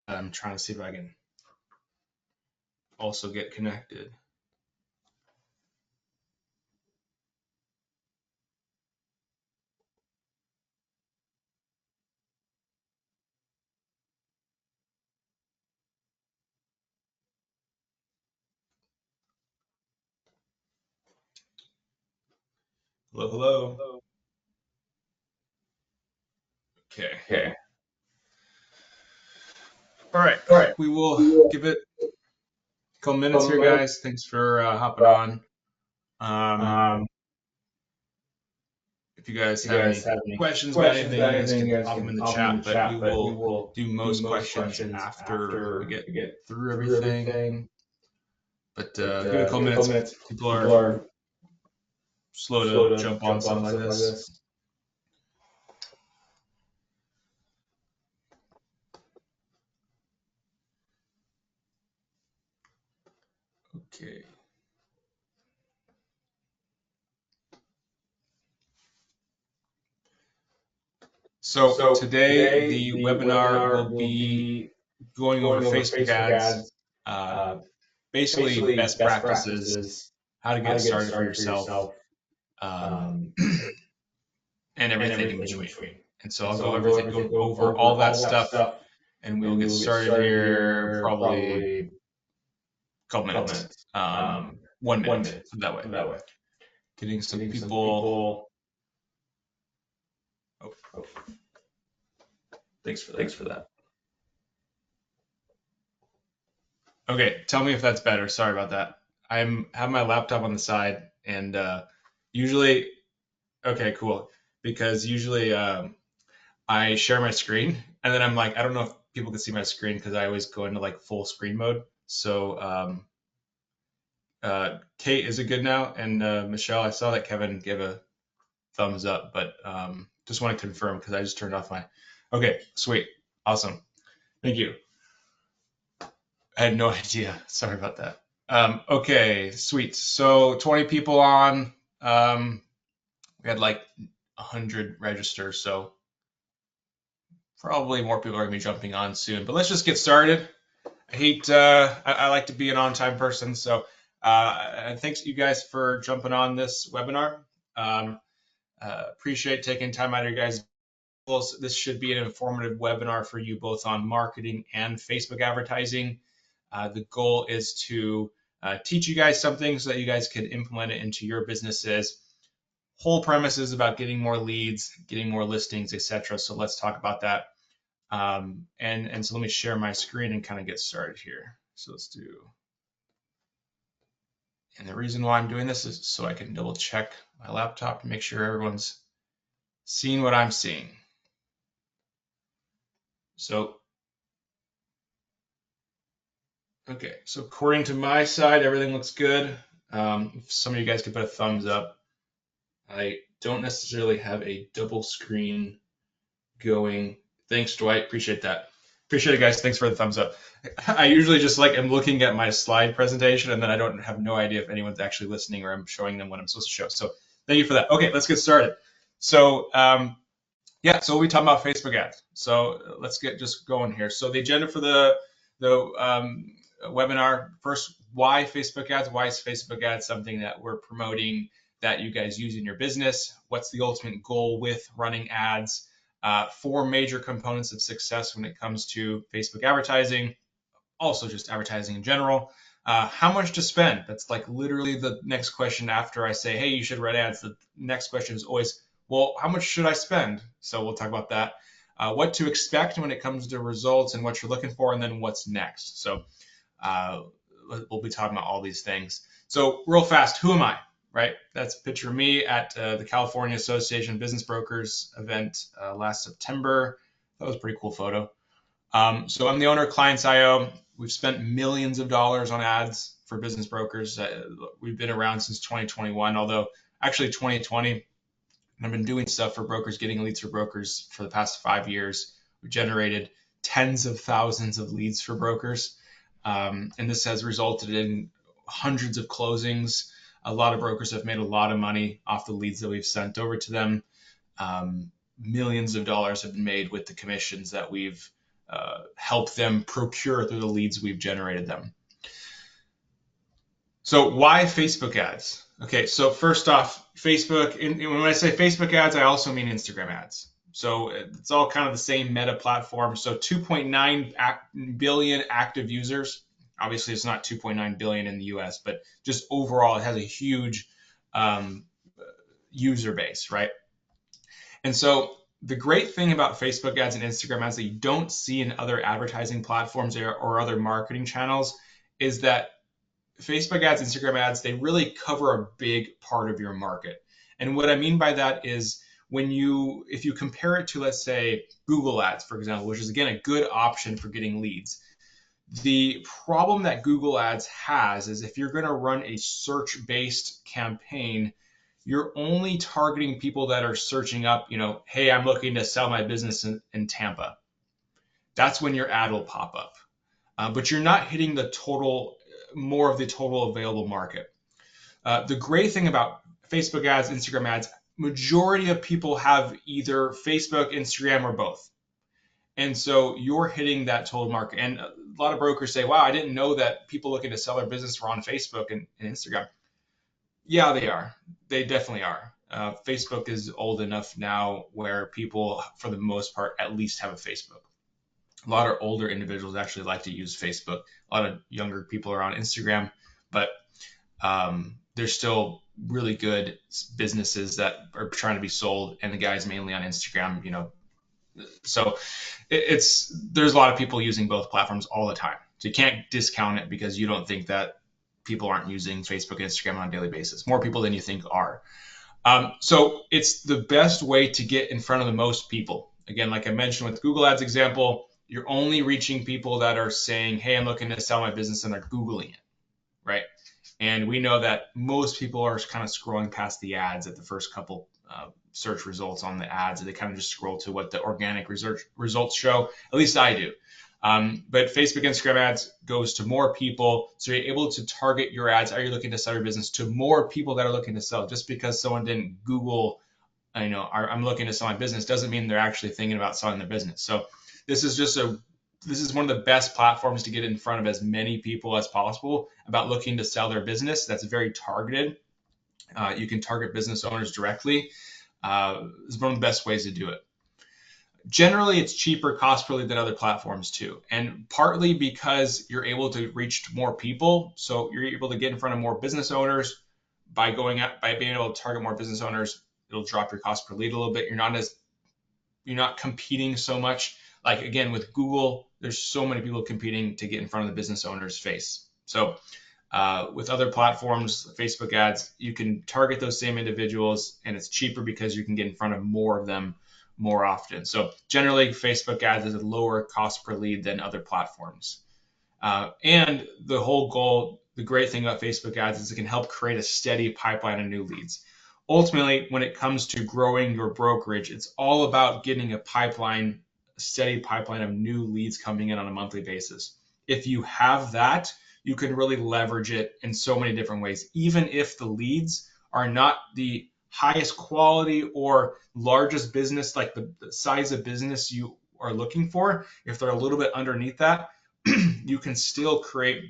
I'm trying to see if I can also get connected. Hello, hello. Okay. Okay. All right. All right. We will give it a couple minutes here, guys. Thanks for hopping on. Um, Um, if you guys if you have guys any have any questions about questions anything, about you guys anything, can you guys pop them can in the pop them in chat, the but we chat. But we will will do do most most questions questions after we after get we get through through everything. everything. But But give it a couple give it a couple minutes. minutes. People People are are slow slow to to jump on jump something on like something like this. this. Okay. So So today today the the webinar webinar will will be be going over going over Facebook Facebook ads, ads, uh, basically basically best best practices, practices, how to how get to get started for started for yourself, yourself, um, um, and and everything in everything in between. between. And so And I'll so go I'll go go go over over all that all that stuff, stuff, and we will and we get will get started started here here probably a probably couple a couple minutes, minutes. 1 minute 1 minute that way. that way. Getting some Getting some people. people. Oh, Oh, thanks for that. thanks for that. Okay, tell me if that's better. Sorry about that. Have my laptop on the side, and usually, okay, cool. Because usually I share my screen, and then I'm like, I don't know if people can see my screen because I always go into like full screen mode. So Kate, is it good now? And Michelle, I saw that Kevin gave a thumbs up, but just want to confirm because I just turned off my. Okay, sweet, awesome, thank you. I had no idea. Sorry about that. Okay, sweet. So 20 people on. We had like 100 register, so probably more people are gonna be jumping on soon. But let's just get started. I hate. I like to be an on-time person, so and thanks you guys for jumping on this webinar. Um, appreciate taking time out of your guys. This should be an informative webinar for you both on marketing and Facebook advertising. The goal is to teach you guys something so that you guys can implement it into your businesses. Whole premise is about getting more leads, getting more listings, etc. So let's talk about that. And so let me share my screen and kind of get started here. So let's do. And the reason why I'm doing this is so I can double check my laptop to make sure everyone's seeing what I'm seeing. So, okay, so according to my side, everything looks good. If some of you guys could put a thumbs up. I don't necessarily have a double screen going. Thanks, Dwight. Appreciate that. Appreciate it, guys. Thanks for the thumbs up. I usually just like am looking at my slide presentation and then I don't have no idea if anyone's actually listening or I'm showing them what I'm supposed to show. So thank you for that. Okay, let's get started. So yeah, so we'll be talking about Facebook ads. So let's get just going here. So the agenda for the webinar: first, why Facebook ads? Why is Facebook ads something that we're promoting that you guys use in your business? What's the ultimate goal with running ads? Four major components of success when it comes to Facebook advertising, also just advertising in general. How much to spend? That's like literally the next question after I say, hey, you should run ads. The next question is always, well, how much should I spend? So we'll talk about that. What to expect when it comes to results and what you're looking for, and then what's next. So uh, we'll be talking about all these things. So real fast, who am I? Right? That's a picture of me at the California Association of Business Brokers event last September. That was a pretty cool photo. So I'm the owner of Clients.io. We've spent millions of dollars on ads for business brokers. We've been around since 2021, although actually 2020, I've been doing stuff for brokers, getting leads for brokers for the past 5 years. We've generated tens of thousands of leads for brokers. And this has resulted in hundreds of closings. A lot of brokers have made a lot of money off the leads that we've sent over to them. Millions of dollars have been made with the commissions that we've help them procure through the leads we've generated them. So why Facebook ads? Okay, so first off, Facebook, and when I say Facebook ads, I also mean Instagram ads. So it's all kind of the same meta platform. So 2.9 billion active users. Obviously, it's not 2.9 billion in the US, but just overall, it has a huge user base, right? And so the great thing about Facebook ads and Instagram ads that you don't see in other advertising platforms or other marketing channels is that Facebook ads, Instagram ads, they really cover a big part of your market. And what I mean by that is if you compare it to, let's say, Google ads, for example, which is again a good option for getting leads. The problem that Google ads has is if you're going to run a search-based campaign, you're only targeting people that are searching up, hey, I'm looking to sell my business in Tampa. That's when your ad will pop up. But you're not hitting more of the total available market. The great thing about Facebook ads, Instagram ads, majority of people have either Facebook, Instagram, or both. And so you're hitting that total market. And a lot of brokers say, wow, I didn't know that people looking to sell their business were on Facebook and Instagram. Yeah, they are. They definitely are. Facebook is old enough now where people, for the most part, at least have a Facebook. A lot of older individuals actually like to use Facebook. A lot of younger people are on Instagram, but there's still really good businesses that are trying to be sold, and the guy's mainly on Instagram, So there's a lot of people using both platforms all the time. So you can't discount it because you don't think that people aren't using Facebook and Instagram on a daily basis. More people than you think are. So it's the best way to get in front of the most people. Again, like I mentioned with Google Ads example, you're only reaching people that are saying, hey, I'm looking to sell my business, and they're Googling it, right? And we know that most people are kind of scrolling past the ads at the first couple search results on the ads. They kind of just scroll to what the organic results show. At least I do. But Facebook, Instagram ads goes to more people. So you're able to target your ads. Are you looking to sell your business to more people that are looking to sell? Just because someone didn't Google, I'm looking to sell my business doesn't mean they're actually thinking about selling their business. So this is one of the best platforms to get in front of as many people as possible about looking to sell their business. That's very targeted. You can target business owners directly. It's one of the best ways to do it. Generally, it's cheaper cost per lead than other platforms too. And partly because you're able to reach more people. So you're able to get in front of more business owners by being able to target more business owners. It'll drop your cost per lead a little bit. You're not competing so much. Like again, with Google, there's so many people competing to get in front of the business owner's face. So with other platforms, Facebook ads, you can target those same individuals, and it's cheaper because you can get in front of more of them more often. So generally, Facebook ads is a lower cost per lead than other platforms. And the whole goal, the great thing about Facebook ads is it can help create a steady pipeline of new leads. Ultimately, when it comes to growing your brokerage, it's all about getting a steady pipeline of new leads coming in on a monthly basis. If you have that, you can really leverage it in so many different ways, even if the leads are not the highest quality or largest business, like the size of business you are looking for. If they're a little bit underneath that, you can still create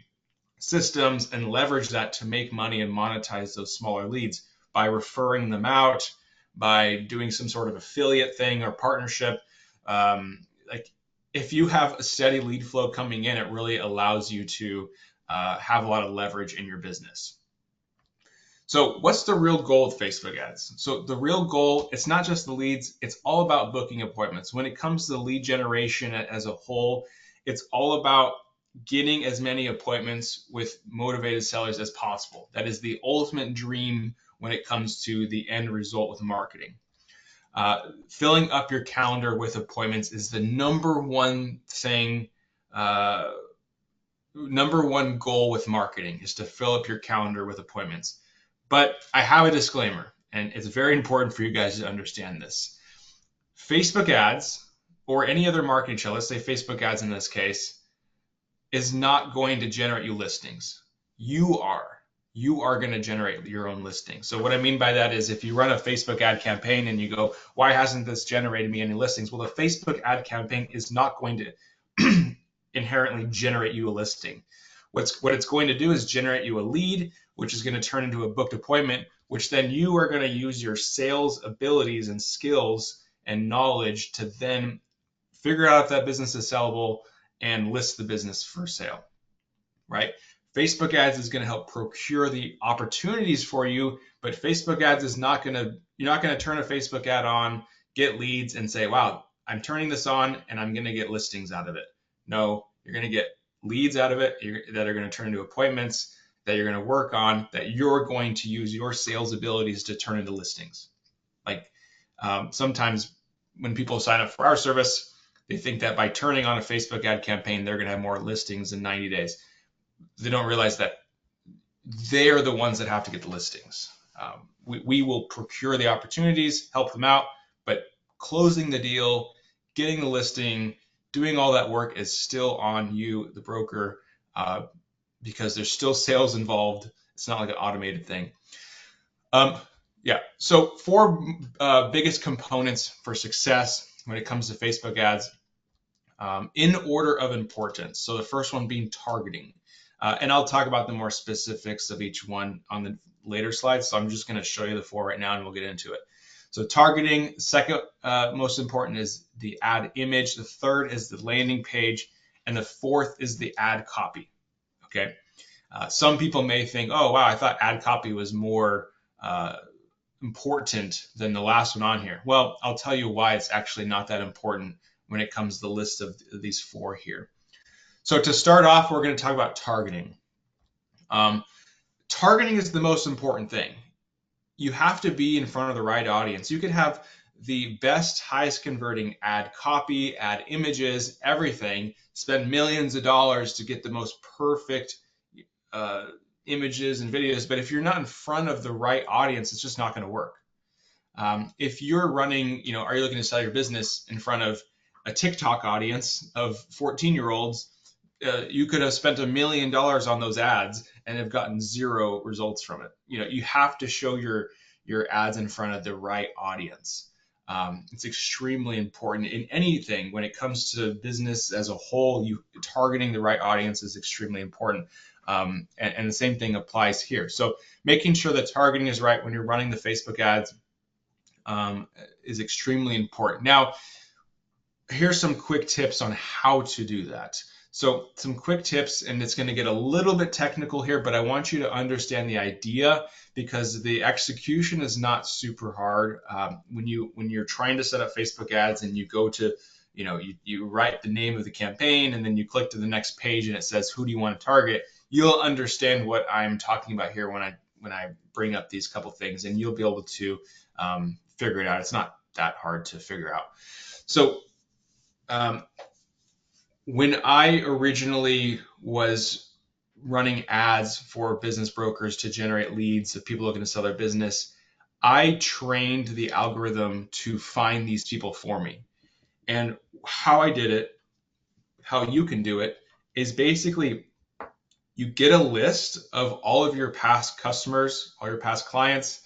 systems and leverage that to make money and monetize those smaller leads by referring them out, by doing some sort of affiliate thing or partnership. Like if you have a steady lead flow coming in, it really allows you to have a lot of leverage in your business. So what's the real goal of Facebook ads? So the real goal, it's not just the leads, it's all about booking appointments. When it comes to the lead generation as a whole, it's all about getting as many appointments with motivated sellers as possible. That is the ultimate dream when it comes to the end result with marketing. Filling up your calendar with appointments is the number one thing, number one goal with marketing is to fill up your calendar with appointments. But I have a disclaimer, and it's very important for you guys to understand this. Facebook ads or any other marketing channel, let's say Facebook ads in this case, is not going to generate you listings. You are going to generate your own listings. So what I mean by that is if you run a Facebook ad campaign and you go, why hasn't this generated me any listings? Well, the Facebook ad campaign is not going to inherently generate you a listing. What it's going to do is generate you a lead, which is going to turn into a booked appointment, which then you are going to use your sales abilities and skills and knowledge to then figure out if that business is sellable and list the business for sale, right? Facebook ads is going to help procure the opportunities for you, but Facebook ads is not going to, you're not going to turn a Facebook ad on, get leads and say, wow, I'm turning this on and I'm going to get listings out of it. No, you're going to get leads out of it that are going to turn into appointments that you're going to work on, that you're going to use your sales abilities to turn into listings. Like sometimes when people sign up for our service, they think that by turning on a Facebook ad campaign, they're going to have more listings in 90 days. They don't realize that they are the ones that have to get the listings. We will procure the opportunities, help them out, but closing the deal, getting the listing, doing all that work is still on you, the broker, because there's still sales involved. It's not like an automated thing. Yeah, so 4 biggest components for success when it comes to Facebook ads in order of importance. So the first one being targeting. And I'll talk about the more specifics of each one on the later slides. So I'm just going to show you the 4 right now and we'll get into it. So targeting, second most important is the ad image. The third is the landing page. And the fourth is the ad copy. Okay. Some people may think, oh, wow, I thought ad copy was more important than the last one on here. Well, I'll tell you why it's actually not that important when it comes to the list of these 4 here. So to start off, we're going to talk about targeting. Targeting is the most important thing. You have to be in front of the right audience. You could have the best, highest converting ad copy, ad images, everything, spend millions of dollars to get the most perfect images and videos. But if you're not in front of the right audience, it's just not going to work. If you're running, are you looking to sell your business in front of a TikTok audience of 14-year-olds, you could have spent $1 million on those ads and have gotten 0 results from it. You have to show your ads in front of the right audience. It's extremely important in anything when it comes to business as a whole. Targeting the right audience is extremely important. And the same thing applies here. So making sure that targeting is right when you're running the Facebook ads is extremely important. Now, here's some quick tips on how to do that. So some quick tips, and it's going to get a little bit technical here, but I want you to understand the idea because the execution is not super hard. When you're trying to set up Facebook ads and you go to, you write the name of the campaign and then you click to the next page and it says, who do you want to target? You'll understand what I'm talking about here when I bring up these couple things, and you'll be able to figure it out. It's not that hard to figure out. So when I originally was running ads for business brokers to generate leads of people looking to sell their business, I trained the algorithm to find these people for me. And how I did it, how you can do it, is basically you get a list of all of your past customers, all your past clients,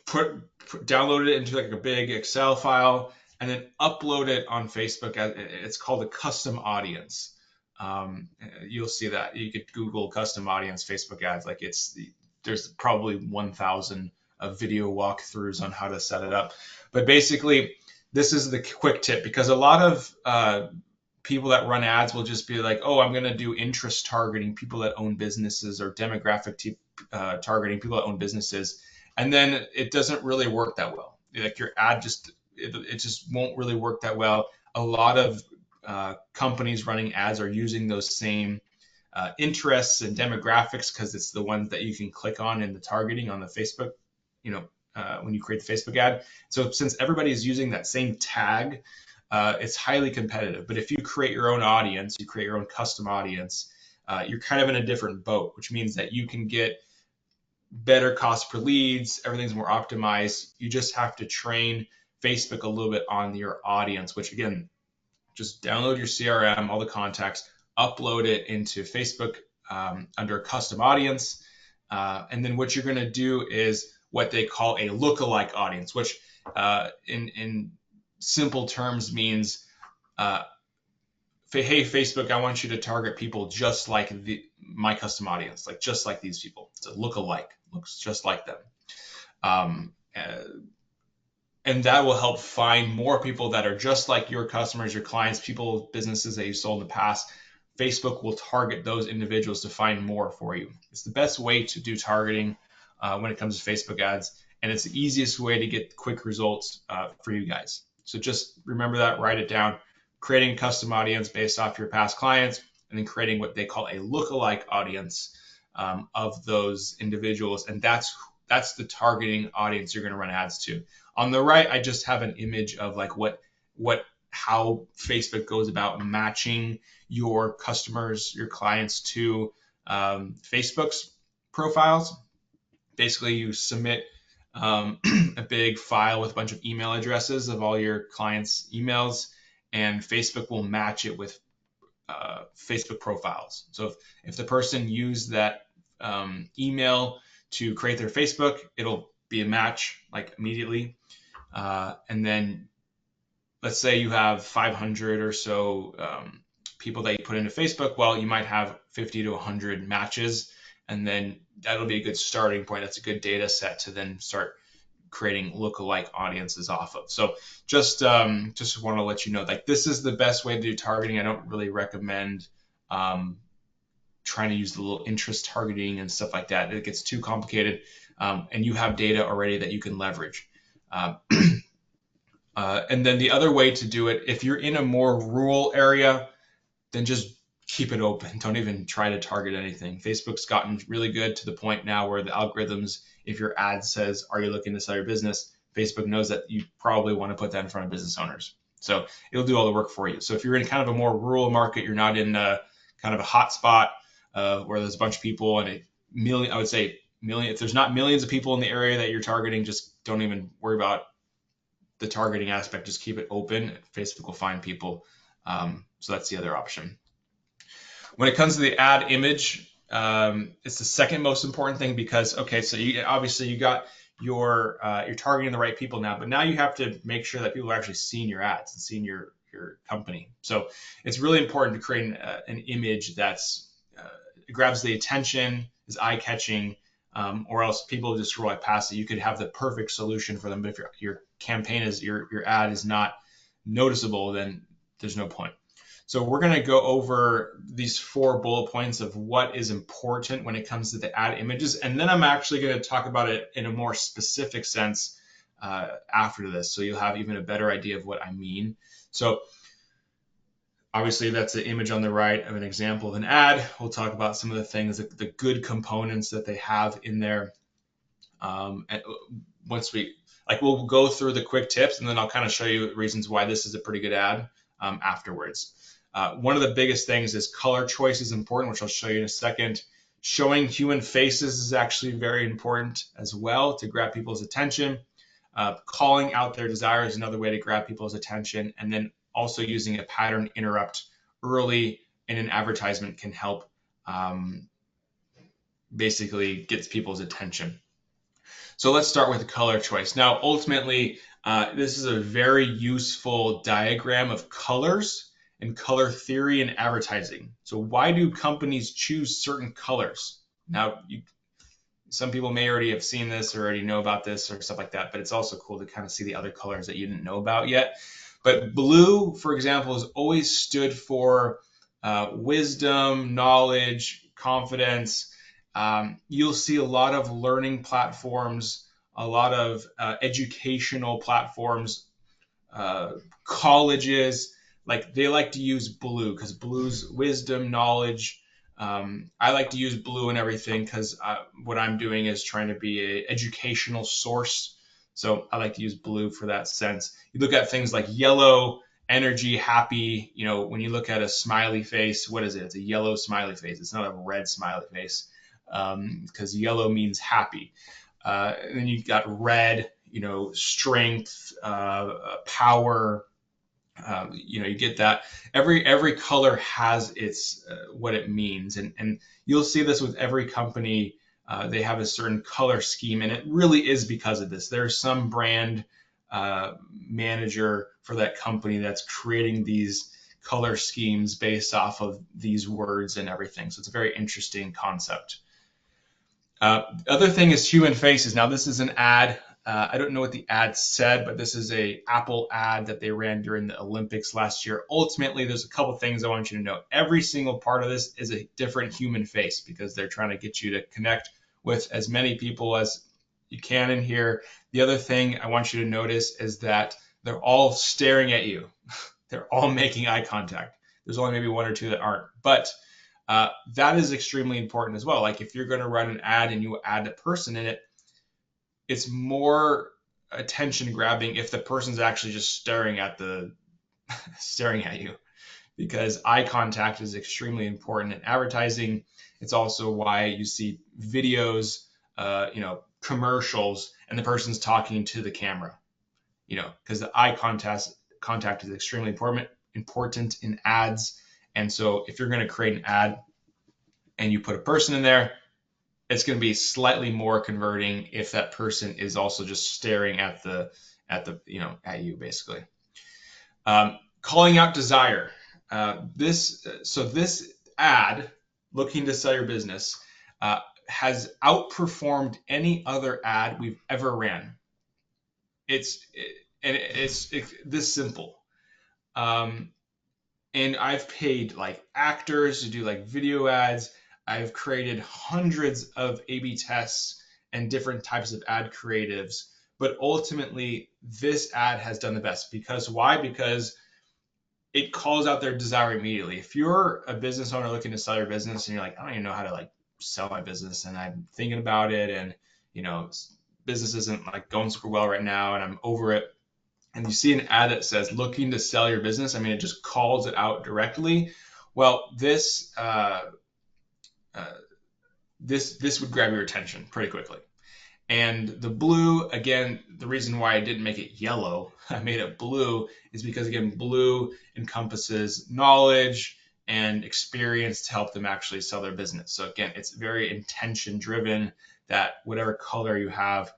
download it into like a big Excel file, and then upload it on Facebook. It's called a custom audience. You'll see that. You could Google custom audience Facebook ads. There's probably 1,000 video walkthroughs on how to set it up. But basically, this is the quick tip, because a lot of people that run ads will just be like, oh, I'm going to do interest targeting, people that own businesses, or demographic targeting, people that own businesses. And then it doesn't really work that well. Like your ad it just won't really work that well. A lot of companies running ads are using those same interests and demographics because it's the ones that you can click on in the targeting on the Facebook, when you create the Facebook ad. So since everybody is using that same tag, it's highly competitive. But if you create your own audience, you create your own custom audience, you're kind of in a different boat, which means that you can get better cost per leads. Everything's more optimized. You just have to train Facebook a little bit on your audience, which again, just download your CRM, all the contacts, upload it into Facebook under custom audience. And then what you're going to do is what they call a lookalike audience, which in simple terms means hey, Facebook, I want you to target people just like my custom audience, like just like these people. It's a look-alike, looks just like them. Um, and that will help find more people that are just like your customers, your clients, people, businesses that you sold in the past. Facebook will target those individuals to find more for you. It's the best way to do targeting when it comes to Facebook ads, and it's the easiest way to get quick results for you guys. So just remember that, write it down. Creating a custom audience based off your past clients, and then creating what they call a lookalike audience of those individuals, and that's the targeting audience you're going to run ads to. On the right, I just have an image of like how Facebook goes about matching your customers, your clients to Facebook's profiles. Basically, you submit a big file with a bunch of email addresses of all your clients' emails, and Facebook will match it with Facebook profiles. So if the person used that email to create their Facebook, it'll be a match like immediately. And then let's say you have 500 or so people that you put into Facebook. Well, you might have 50 to 100 matches, and then that'll be a good starting point. That's a good data set to then start creating lookalike audiences off of. So just want to let you know, like, this is the best way to do targeting. I don't really recommend trying to use the little interest targeting and stuff like that. It gets too complicated, and you have data already that you can leverage. And then the other way to do it, if you're in a more rural area, then just keep it open. Don't even try to target anything. Facebook's gotten really good to the point now where the algorithms, if your ad says, are you looking to sell your business? Facebook knows that you probably want to put that in front of business owners. So it'll do all the work for you. So if you're in kind of a more rural market, you're not in kind of a hot spot where there's a bunch of people and I would say million. If there's not millions of people in the area that you're targeting, just don't even worry about the targeting aspect. Just keep it open. Facebook will find people. So that's the other option. When it comes to the ad image, it's the second most important thing because, okay, so obviously you got you're targeting the right people now, but now you have to make sure that people are actually seeing your ads and seeing your company. So it's really important to create an image that's grabs the attention, is eye-catching, or else people just scroll right past it. You could have the perfect solution for them, but if your campaign is your ad is not noticeable, then there's no point. So we're going to go over these 4 bullet points of what is important when it comes to the ad images, and then I'm actually going to talk about it in a more specific sense after this, so you'll have even a better idea of what I mean. So obviously that's the image on the right of an example of an ad. We'll talk about some of the things, the good components that they have in there. And once we'll go through the quick tips, and then I'll kind of show you reasons why this is a pretty good ad afterwards. One of the biggest things is color choice is important, which I'll show you in a second. Showing human faces is actually very important as well to grab people's attention. Calling out their desire is another way to grab people's attention. And then also using a pattern interrupt early in an advertisement can help basically gets people's attention. So let's start with the color choice. Now, ultimately, this is a very useful diagram of colors and color theory in advertising. So why do companies choose certain colors? Now, some people may already have seen this or already know about this or stuff like that, but it's also cool to kind of see the other colors that you didn't know about yet. But blue, for example, has always stood for wisdom, knowledge, confidence. You'll see a lot of learning platforms, a lot of educational platforms, colleges, like they like to use blue because blue's wisdom, knowledge. I like to use blue and everything because what I'm doing is trying to be an educational source. So I like to use blue for that sense. You look at things like yellow, energy, happy. When you look at a smiley face, what is it? It's a yellow smiley face. It's not a red smiley face because yellow means happy. And then you got red, strength, power. You get that. Every color has its what it means, and you'll see this with every company. They have a certain color scheme, and it really is because of this. There's some brand manager for that company that's creating these color schemes based off of these words and everything. So it's a very interesting concept. The other thing is human faces. Now this is an ad. I don't know what the ad said, but this is a Apple ad that they ran during the Olympics last year. Ultimately, there's a couple things I want you to know. Every single part of this is a different human face because they're trying to get you to connect with as many people as you can in here. The other thing I want you to notice is that they're all staring at you. They're all making eye contact. There's only maybe one or two that aren't, but that is extremely important as well. Like if you're going to run an ad and you add a person in it, it's more attention grabbing if the person's actually just staring at you, because eye contact is extremely important in advertising. It's also why you see videos, commercials, and the person's talking to the camera, because the eye contact is extremely important in ads. And so if you're going to create an ad and you put a person in there, it's going to be slightly more converting if that person is also just staring at you basically. Calling out desire. This ad, looking to sell your business, has outperformed any other ad we've ever ran. It's this simple. And I've paid like actors to do like video ads. I've created hundreds of A/B tests and different types of ad creatives, but ultimately this ad has done the best. Because why? Because it calls out their desire immediately. If you're a business owner looking to sell your business and you're like, I don't even know how to like sell my business, and I'm thinking about it, and business isn't like going super well right now, and I'm over it, and you see an ad that says looking to sell your business, it just calls it out directly. Well, this would grab your attention pretty quickly. And the blue, again, the reason why I didn't make it yellow, I made it blue, is because, again, blue encompasses knowledge and experience to help them actually sell their business. So again, it's very intention driven, that whatever color you have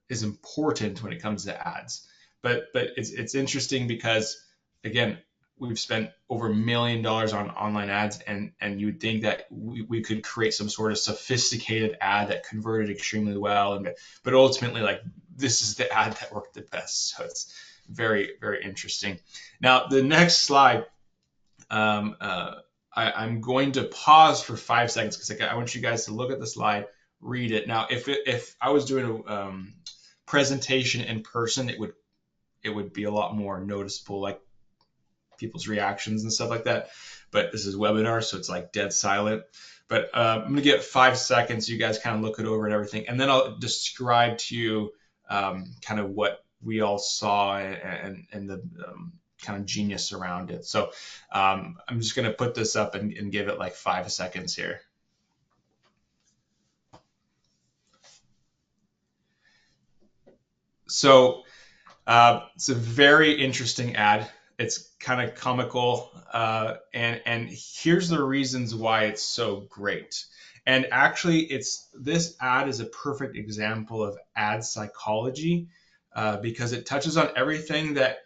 is important when it comes to ads. But it's interesting because, again, we've spent over $1 million on online ads, and you would think that we could create some sort of sophisticated ad that converted extremely well, but ultimately, like, this is the ad that worked the best. So it's very, very interesting. Now the next slide, I'm going to pause for 5 seconds because I want you guys to look at the slide, read it. Now if I was doing a presentation in person, it would be a lot more noticeable, like people's reactions and stuff like that. But this is webinar, so it's like dead silent. But I'm gonna get 5 seconds. You guys kind of look it over and everything, and then I'll describe to you kind of what we all saw and the kind of genius around it. So I'm just gonna put this up and give it like 5 seconds here. So it's a very interesting ad. It's kind of comical, and here's the reasons why it's so great. And actually, this ad is a perfect example of ad psychology, because it touches on everything that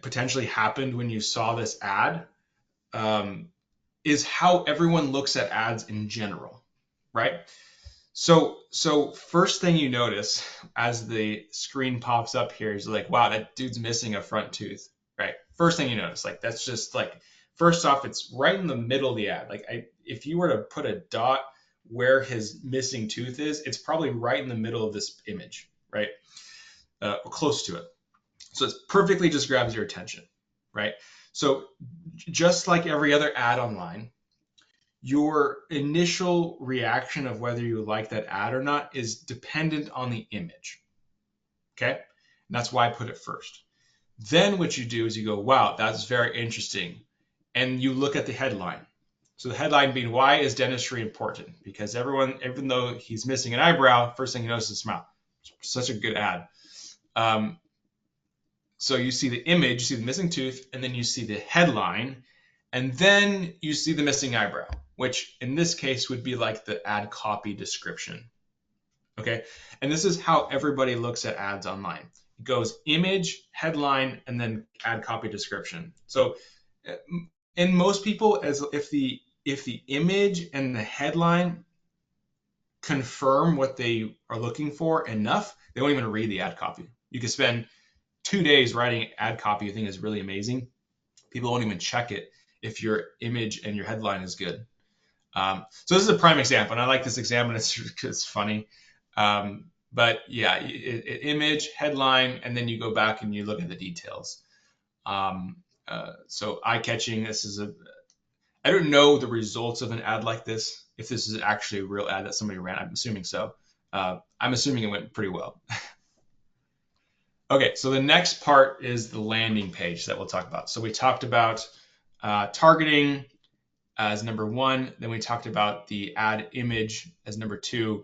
potentially happened when you saw this ad, is how everyone looks at ads in general, right? So first thing you notice as the screen pops up here is like, wow, that dude's missing a front tooth, right? First thing you notice, like, that's just like, first off, it's right in the middle of the ad. Like, if you were to put a dot where his missing tooth is, it's probably right in the middle of this image, right? Or close to it. So it perfectly just grabs your attention, right? So just like every other ad online, your initial reaction of whether you like that ad or not is dependent on the image, okay? And that's why I put it first. Then what you do is you go, wow, that's very interesting. And you look at the headline. So the headline being, why is dentistry important? Because even though he's missing an eyebrow, first thing you notice is a smile. Such a good ad. So you see the image, you see the missing tooth, and then you see the headline, and then you see the missing eyebrow, which in this case would be like the ad copy description. Okay, and this is how everybody looks at ads online. It goes image, headline, and then ad copy description. So in most people, as if the image and the headline confirm what they are looking for enough, they won't even read the ad copy. You could spend 2 days writing ad copy you think is really amazing. People won't even check it if your image and your headline is good. So this is a prime example, and I like this example. It's funny. But yeah, image, headline, and then you go back and you look at the details. So eye-catching. I don't know the results of an ad like this, if this is actually a real ad that somebody ran. I'm assuming so. I'm assuming it went pretty well. Okay, so the next part is the landing page that we'll talk about. So we talked about targeting as number 1. Then we talked about the ad image as number 2.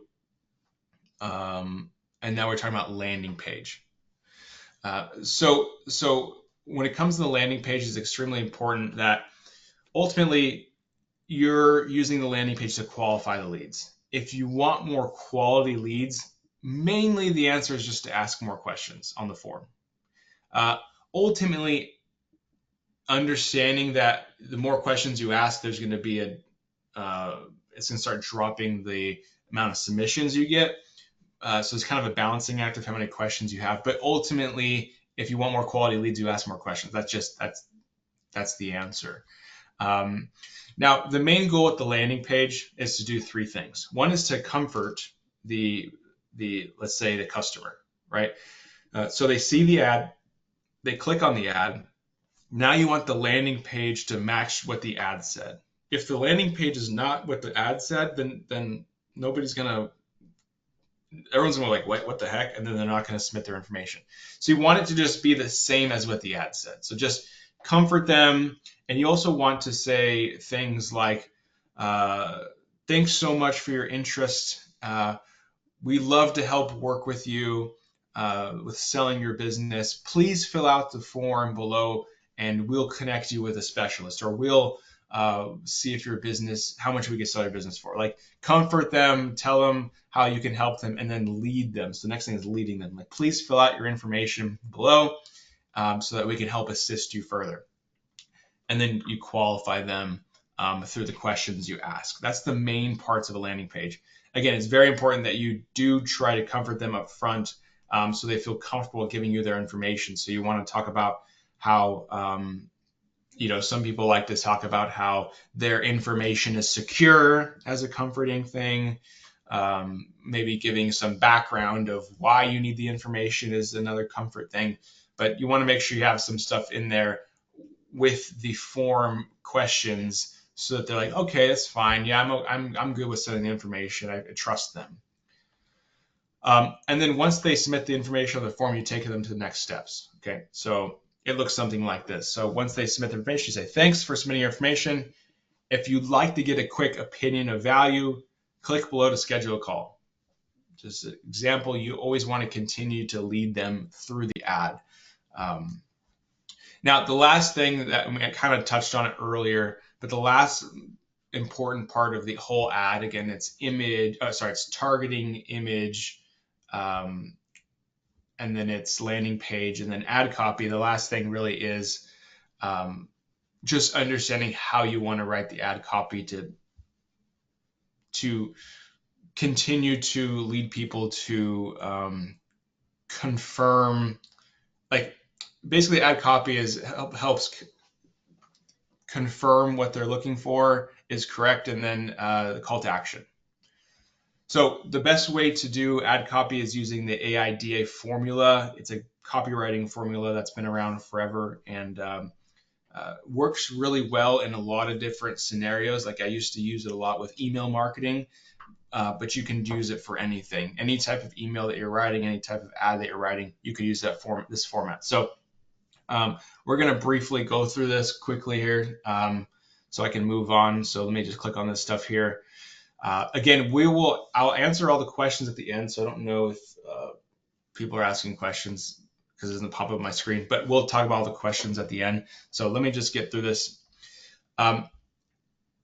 And now we're talking about landing page. So when it comes to the landing page, it's extremely important that ultimately you're using the landing page to qualify the leads. If you want more quality leads, mainly the answer is just to ask more questions on the form. Ultimately, understanding that the more questions you ask, there's going to be it's going to start dropping the amount of submissions you get. So it's kind of a balancing act of how many questions you have. But ultimately, if you want more quality leads, you ask more questions. That's the answer. Now, the main goal with the landing page is to do 3 things. One is to comfort the let's say the customer, right? So they see the ad, they click on the ad. Now you want the landing page to match what the ad said. If the landing page is not what the ad said, then everyone's gonna be like, what the heck? And then they're not gonna submit their information. So you want it to just be the same as what the ad said. So just comfort them. And you also want to say things like, thanks so much for your interest. We love to help work with you with selling your business. Please fill out the form below and we'll connect you with a specialist, or we'll see if your business, how much we can sell your business for. Like, comfort them, tell them how you can help them, and then lead them. So the next thing is leading them. Like, please fill out your information below so that we can help assist you further. And then you qualify them through the questions you ask. That's the main parts of a landing page. Again, it's very important that you do try to comfort them up front so they feel comfortable giving you their information. So you want to talk about how, some people like to talk about how their information is secure as a comforting thing. Maybe giving some background of why you need the information is another comfort thing. But you want to make sure you have some stuff in there with the form questions so that they're like, okay, that's fine. Yeah, I'm good with sending the information. I trust them. And then once they submit the information on the form, you take them to the next steps. Okay, so it looks something like this. So once they submit the information, you say, thanks for submitting your information. If you'd like to get a quick opinion of value, click below to schedule a call. Just an example, you always want to continue to lead them through the ad. Now, the last thing that I kind of touched on it earlier, but the last important part of the whole ad, again, it's it's targeting, image, and then it's landing page, and then ad copy. The last thing really is just understanding how you want to write the ad copy to continue to lead people to confirm, like, basically ad copy helps confirm what they're looking for is correct, and then the call to action. So the best way to do ad copy is using the AIDA formula. It's a copywriting formula that's been around forever and works really well in a lot of different scenarios. Like, I used to use it a lot with email marketing, but you can use it for anything. Any type of email that you're writing, any type of ad that you're writing, you could use this format. So we're going to briefly go through this quickly here so I can move on. So let me just click on this stuff here. Again, I'll answer all the questions at the end. So I don't know if people are asking questions because it doesn't pop up on my screen, but we'll talk about all the questions at the end. So let me just get through this.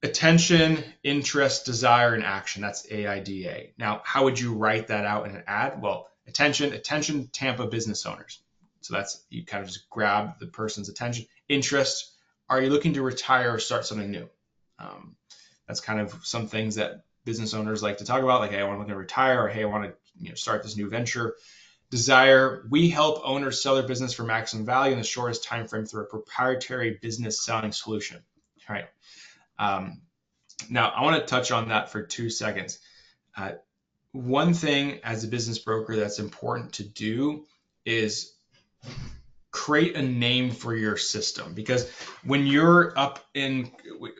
Attention, interest, desire, and action. That's AIDA. Now, how would you write that out in an ad? Well, Attention Tampa business owners. So that's, you kind of just grab the person's attention. Interest, are you looking to retire or start something new? That's kind of some things that business owners like to talk about, like, hey, I want to retire, or hey, I want to start this new venture. Desire, we help owners sell their business for maximum value in the shortest time frame through a proprietary business selling solution. All right. Now, I want to touch on that for 2 seconds. One thing as a business broker that's important to do is create a name for your system, because when you're up in,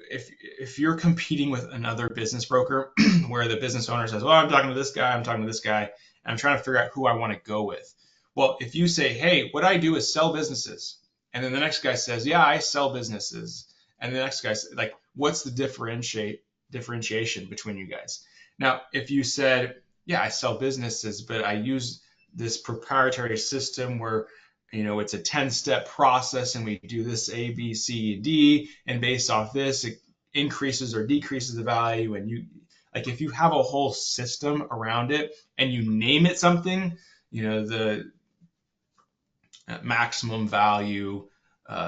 if you're competing with another business broker where the business owner says, well, I'm talking to this guy, I'm talking to this guy, and I'm trying to figure out who I want to go with. Well, if you say, hey, what I do is sell businesses, and then the next guy says, yeah, I sell businesses, and the next guy says, like, what's the differentiation between you guys? Now, if you said, yeah, I sell businesses, but I use this proprietary system where it's a 10-step process, and we do this A, B, C, D, and based off this, it increases or decreases the value. And if you have a whole system around it and you name it something, the maximum value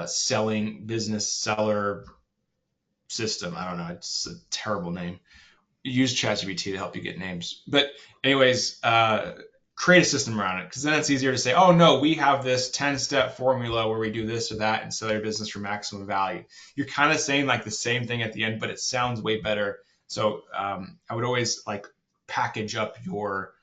selling business seller system. I don't know. It's a terrible name. Use ChatGPT to help you get names. But anyways, create a system around it, because then it's easier to say, oh no, we have this 10-step formula where we do this or that and sell your business for maximum value. You're kind of saying like the same thing at the end, but it sounds way better. So I would always package up your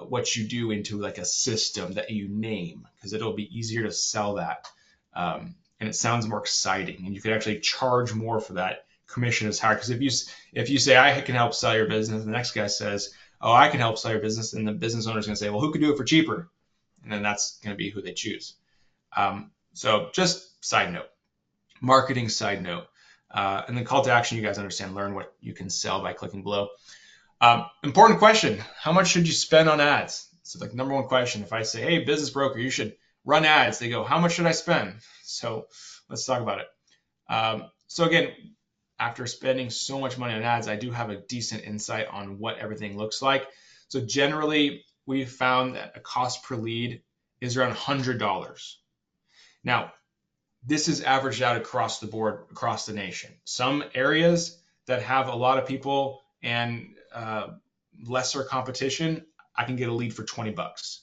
what you do into like a system that you name, because it'll be easier to sell that. And it sounds more exciting, and you could actually charge more for that. Commission is higher, because if you say, I can help sell your business, the next guy says, oh, I can help sell your business, and the business owner is going to say, well, who can do it for cheaper? And then that's going to be who they choose. So just side note, marketing side note, and then call to action, you guys understand, learn what you can sell by clicking below. Important question, how much should you spend on ads? So like number one question, if I say, hey, business broker, you should run ads, they go, how much should I spend? So let's talk about it. So again, after spending so much money on ads, I do have a decent insight on what everything looks like. So generally, we've found that a cost per lead is around $100. Now, this is averaged out across the board, across the nation. Some areas that have a lot of people and lesser competition, I can get a lead for $20.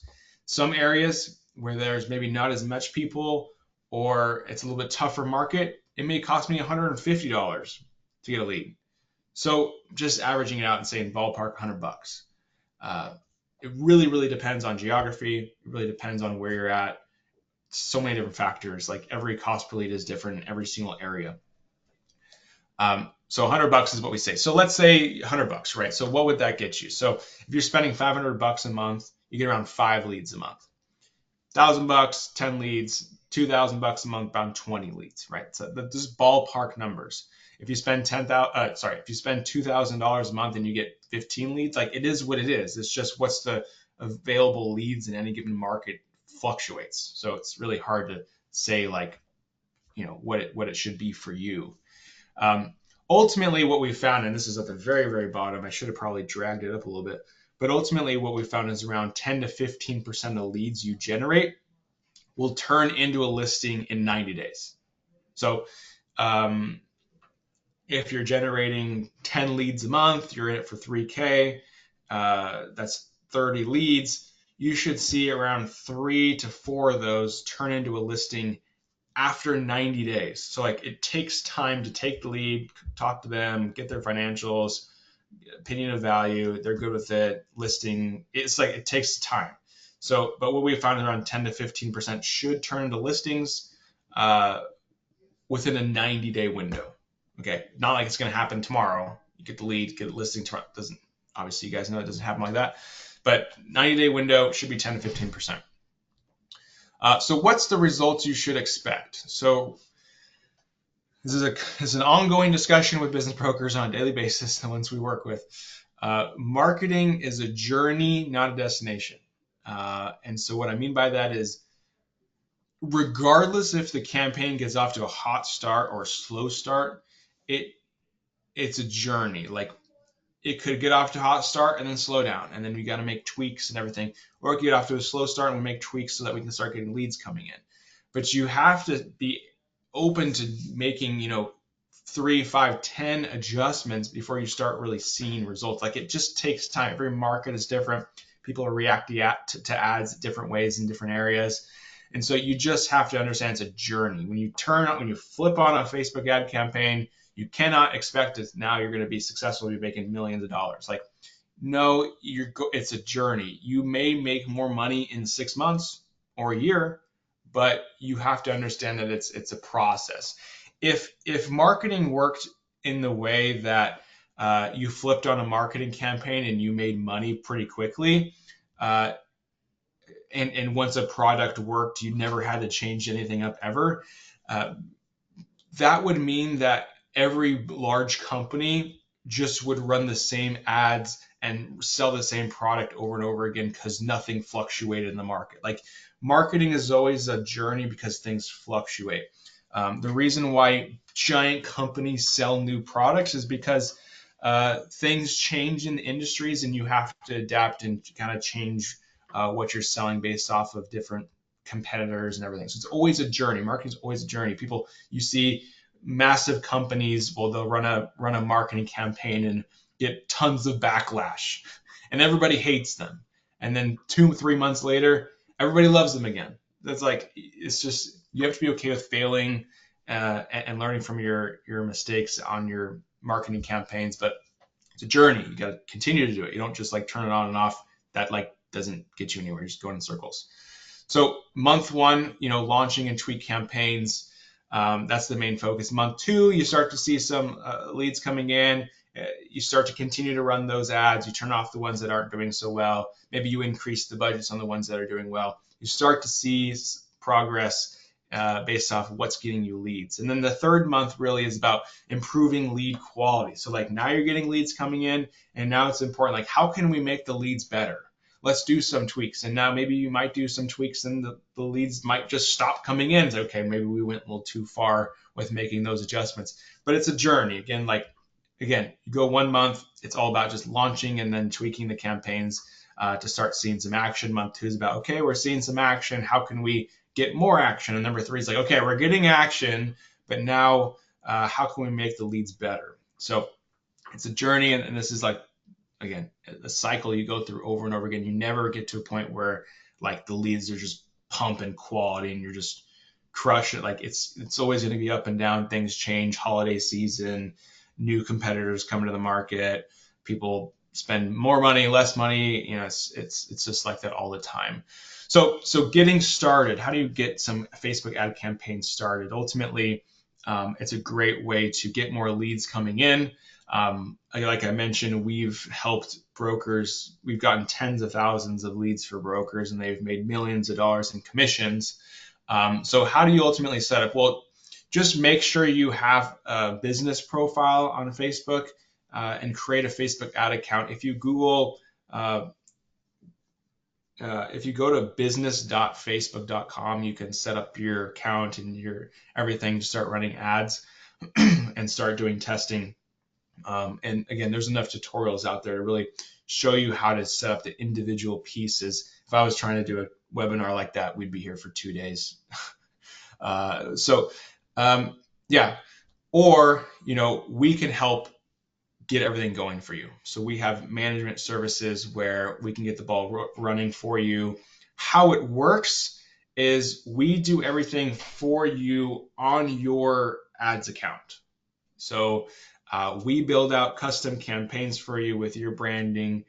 Some areas where there's maybe not as much people, or it's a little bit tougher market, it may cost me $150 to get a lead. So just averaging it out and saying ballpark $100. It really, really depends on geography. It really depends on where you're at. So many different factors. Like every cost per lead is different in every single area. So $100 is what we say. So let's say $100, right? So what would that get you? So if you're spending $500 a month, you get around 5 leads a month. $1,000, 10 leads. $2,000 a month, around 20 leads, right? So just ballpark numbers. If you spend if you spend $2,000 a month and you get 15 leads, like it is what it is. It's just what's the available leads in any given market fluctuates. So it's really hard to say what it should be for you. Ultimately, what we found, and this is at the very, very bottom, I should have probably dragged it up a little bit, but ultimately what we found is around 10 to 15% of the leads you generate will turn into a listing in 90 days. So if you're generating 10 leads a month, you're in it for $3K, that's 30 leads. You should see around 3 to 4 of those turn into a listing after 90 days. So it takes time to take the lead, talk to them, get their financials, opinion of value, they're good with it, listing. It takes time. So, but what we found is around 10 to 15% should turn into listings within a 90-day window. Okay, not like it's going to happen tomorrow. You get the lead, get a listing tomorrow. Obviously, you guys know it doesn't happen like that. But 90-day window should be 10 to 15%. So what's the results you should expect? So this is an ongoing discussion with business brokers on a daily basis, the ones we work with. Marketing is a journey, not a destination. And so what I mean by that is, regardless if the campaign gets off to a hot start or a slow start, it's a journey. Like it could get off to a hot start and then slow down, and then you got to make tweaks and everything, or it could get off to a slow start and we make tweaks so that we can start getting leads coming in. But you have to be open to making, 3, 5, 10 adjustments before you start really seeing results. Like, it just takes time. Every market is different. People are reacting to ads different ways in different areas. And so you just have to understand it's a journey. When you flip on a Facebook ad campaign, you cannot expect it now you're going to be successful. You're making millions of dollars. Like, no, it's a journey. You may make more money in 6 months or a year, but you have to understand that it's a process. If marketing worked in the way that you flipped on a marketing campaign and you made money pretty quickly, and once a product worked, you never had to change anything up ever, that would mean that every large company just would run the same ads and sell the same product over and over again because nothing fluctuated in the market. Like, marketing is always a journey because things fluctuate. The reason why giant companies sell new products is because things change in the industries, and you have to adapt and kind of change what you're selling based off of different competitors and everything. So it's always a journey. Marketing is always a journey. You see massive companies, well, they'll run a marketing campaign and get tons of backlash, and everybody hates them. And then 2-3 months later, everybody loves them again. That's like, it's just, you have to be okay with failing and learning from your mistakes on your marketing campaigns. But it's a journey. You got to continue to do it. You don't just like turn it on and off. That like doesn't get you anywhere. You're just going in circles. So month 1, launching and tweak campaigns. That's the main focus. Month 2, you start to see some leads coming in. You start to continue to run those ads. You turn off the ones that aren't doing so well. Maybe you increase the budgets on the ones that are doing well. You start to see progress based off what's getting you leads. And then the 3rd month really is about improving lead quality. So like, now you're getting leads coming in, and now it's important, like, how can we make the leads better? Let's do some tweaks. And now maybe you might do some tweaks and the leads might just stop coming in. It's okay, maybe we went a little too far with making those adjustments. But it's a journey. Again, you go 1 month, it's all about just launching and then tweaking the campaigns to start seeing some action. Month 2 is about, okay, we're seeing some action. How can we get more action? And number 3 is like, okay, we're getting action, but now how can we make the leads better? So it's a journey, and this is like, again, a cycle you go through over and over again. You never get to a point where like the leads are just pumping quality and you're just crush it. Like, it's always going to be up and down. Things change, holiday season, new competitors come into the market, people spend more money, less money. It's just like that all the time. So getting started, how do you get some Facebook ad campaigns started? Ultimately, it's a great way to get more leads coming in. Like I mentioned, we've helped brokers. We've gotten tens of thousands of leads for brokers, and they've made millions of dollars in commissions. So how do you ultimately set up? Well, just make sure you have a business profile on Facebook and create a Facebook ad account. If you Google, if you go to business.facebook.com, you can set up your account and your everything to start running ads and start doing testing. And again, there's enough tutorials out there to really show you how to set up the individual pieces. If I was trying to do a webinar like that, we'd be here for 2 days. Yeah. Or, we can help get everything going for you. So we have management services where we can get the ball running for you. How it works is we do everything for you on your ads account. So we build out custom campaigns for you with your branding.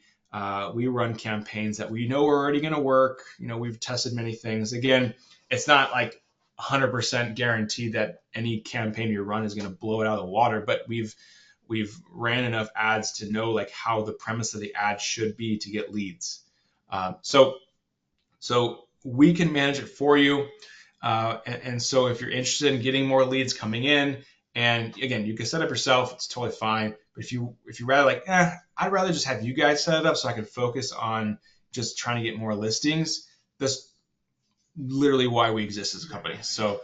We run campaigns that we know are already going to work. We've tested many things. Again, it's not like 100% guaranteed that any campaign you run is going to blow it out of the water, but we've ran enough ads to know like how the premise of the ad should be to get leads. So we can manage it for you. And so if you're interested in getting more leads coming in, and again, you can set up yourself, it's totally fine. But if you rather like, I'd rather just have you guys set it up so I can focus on just trying to get more listings. That's literally why we exist as a company. So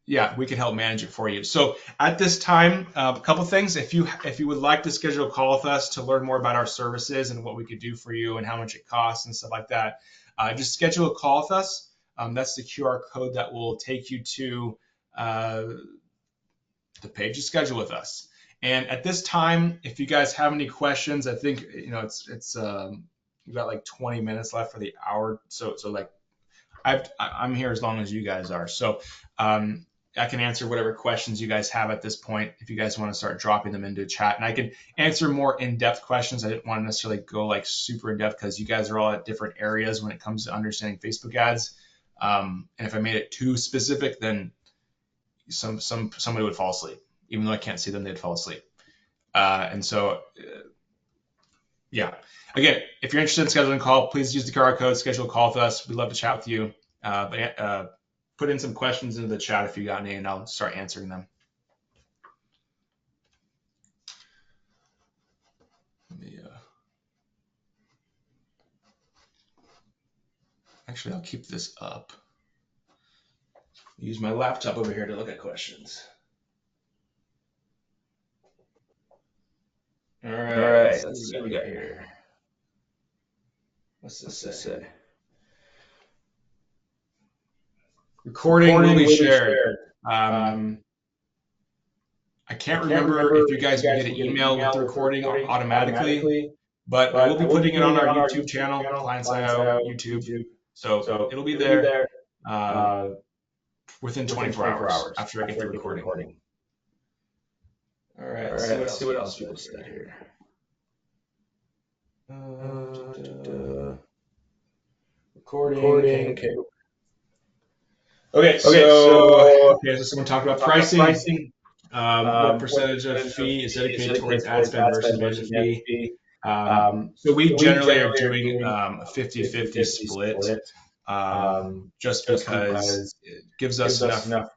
yeah, we can help manage it for you. So at this time, a couple things. If you would like to schedule a call with us to learn more about our services and what we could do for you and how much it costs and stuff like that, just schedule a call with us. That's the QR code that will take you to uh, the page to schedule with us. And at this time, if you guys have any questions, I think it's we've got like 20 minutes left for the hour. So like I'm here as long as you guys are. So I can answer whatever questions you guys have at this point if you guys want to start dropping them into chat. And I can answer more in-depth questions. I didn't want to necessarily go like super in-depth because you guys are all at different areas when it comes to understanding Facebook ads. And if I made it too specific, then somebody would fall asleep. Even though I can't see them, they'd fall asleep. And so, yeah. Again, if you're interested in scheduling a call, please use the QR code, schedule a call with us. We'd love to chat with you. But put in some questions into the chat if you got any, and I'll start answering them. Actually, I'll keep this up. Use my laptop over here to look at questions. All right. Let's see what we got here. What's this say? Recording will be shared. I can't remember if you guys will get an email with the recording automatically, but I will be putting it on our YouTube channel, Clients.io YouTube. So it'll be there within 24 hours after I get the recording. All right, let's see what else people said here. Recording. Okay, so someone talked about pricing. What percentage of fee is dedicated towards ad spend versus management fee? So we generally are doing a 50-50 split, just because it gives us enough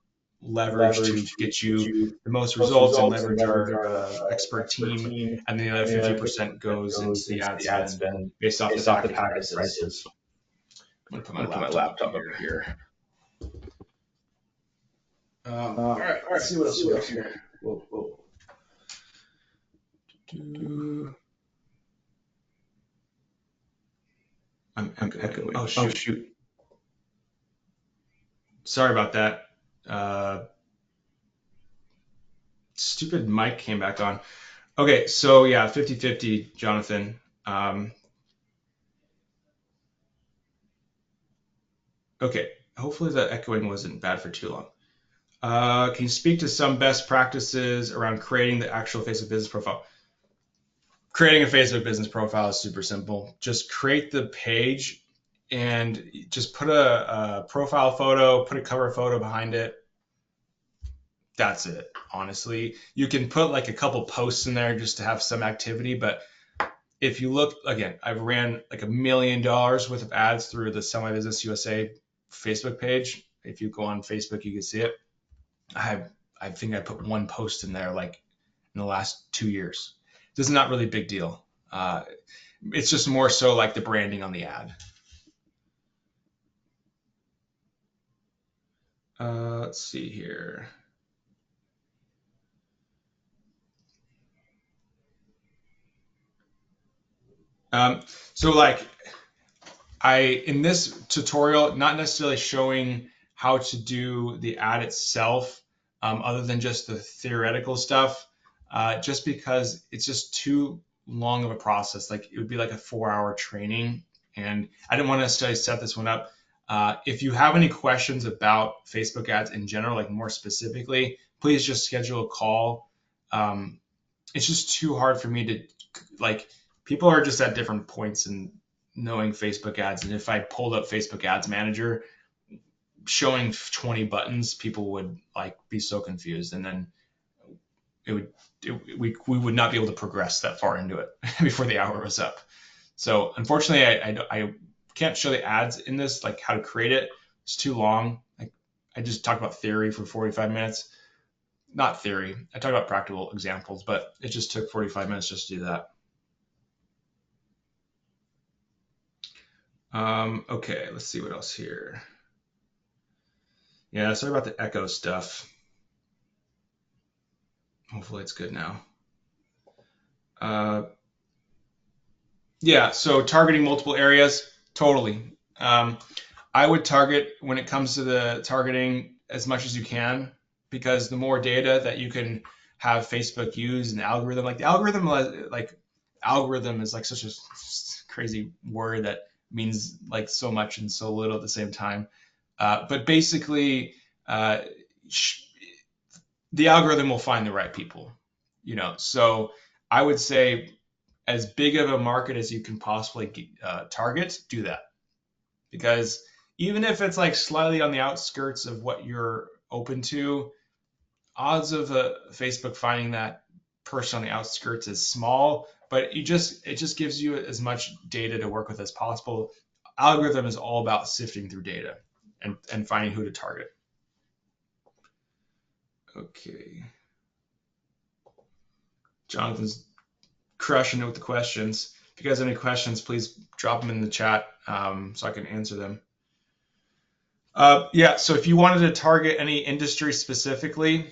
leverage to get you the most results and leverage our expert team, and then the other 50% goes into the ad spend based off the package prices. I'm gonna put my laptop over here. All right, let's see what else we got here. Whoa. I'm echoing. Oh shoot. Sorry about that. Stupid mic came back on. Okay, so yeah, 50-50, Jonathan. Okay, hopefully the echoing wasn't bad for too long. Can you speak to some best practices around creating the actual Facebook business profile? Creating a Facebook business profile is super simple. Just create the page and just put a profile photo, put a cover photo behind it. That's it, honestly. You can put like a couple posts in there just to have some activity, but if you look, again, I've ran like $1 million worth of ads through the Sell My Business USA Facebook page. If you go on Facebook, you can see it. I think I put one post in there like in the last 2 years. This is not really a big deal. It's just more so like the branding on the ad. Let's see here. So like in this tutorial, not necessarily showing how to do the ad itself, other than just the theoretical stuff, just because it's just too long of a process. Like it would be like a 4-hour training, and I didn't want to necessarily set this one up. If you have any questions about Facebook ads in general, like more specifically, please just schedule a call. It's just too hard for me to, like, people are just at different points in knowing Facebook ads. And if I pulled up Facebook ads manager showing 20 buttons, people would like be so confused. And then we would not be able to progress that far into it before the hour was up. So unfortunately, I can't show the ads in this, like how to create it. It's too long. I just talked about theory for 45 minutes. Not theory. I talked about practical examples, but it just took 45 minutes just to do that. Okay, let's see what else here. Yeah, sorry about the echo stuff. Hopefully it's good now. Uh, yeah, so targeting multiple areas, totally. Um, I would target when it comes to the targeting as much as you can because the more data that you can have Facebook use and the algorithm, like the algorithm, like algorithm is like such a crazy word that means like so much and so little at the same time. But basically, uh, the algorithm will find the right people, So I would say as big of a market as you can possibly target, do that because even if it's like slightly on the outskirts of what you're open to, odds of Facebook finding that person on the outskirts is small, but it just gives you as much data to work with as possible. Algorithm is all about sifting through data and finding who to target. Okay. Jonathan's crushing it with the questions. If you guys have any questions, please drop them in the chat so I can answer them. Yeah, so if you wanted to target any industry specifically,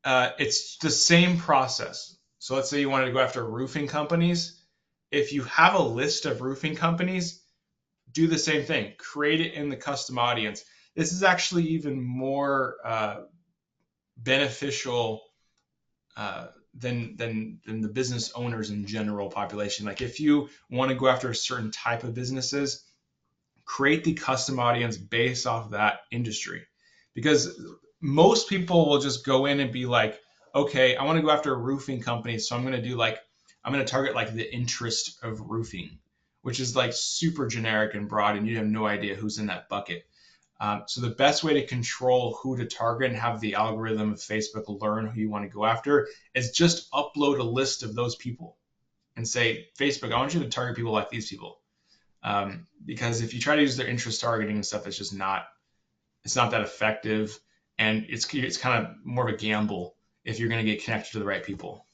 it's the same process. So let's say you wanted to go after roofing companies. If you have a list of roofing companies, do the same thing. Create it in the custom audience. This is actually even more beneficial than the business owners in general population. Like if you want to go after a certain type of businesses, create the custom audience based off of that industry. Because most people will just go in and be like, okay, I want to go after a roofing company, so I'm going to target like the interest of roofing, which is like super generic and broad, and you have no idea who's in that bucket. So the best way to control who to target and have the algorithm of Facebook learn who you want to go after is just upload a list of those people and say, Facebook, I want you to target people like these people. Because if you try to use their interest targeting and stuff, it's not that effective, and it's kind of more of a gamble if you're going to get connected to the right people.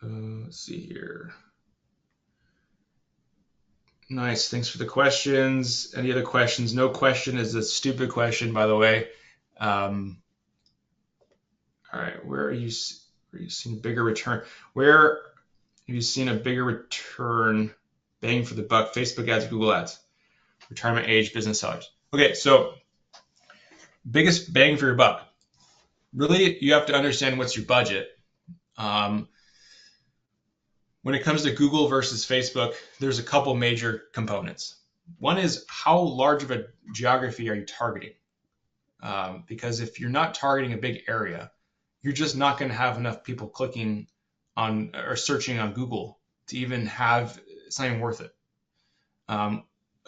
Let's see here. Nice. Thanks for the questions. Any other questions? No question is a stupid question, by the way. All right. Where are you seeing a bigger return? Where have you seen a bigger return bang for the buck? Facebook ads, Google ads, retirement age, business sellers. Okay. So biggest bang for your buck. Really, you have to understand what's your budget. When it comes to Google versus Facebook, there's a couple major components. One is how large of a geography are you targeting? Because if you're not targeting a big area, you're just not going to have enough people clicking on or searching on Google to even have, it's not even worth it.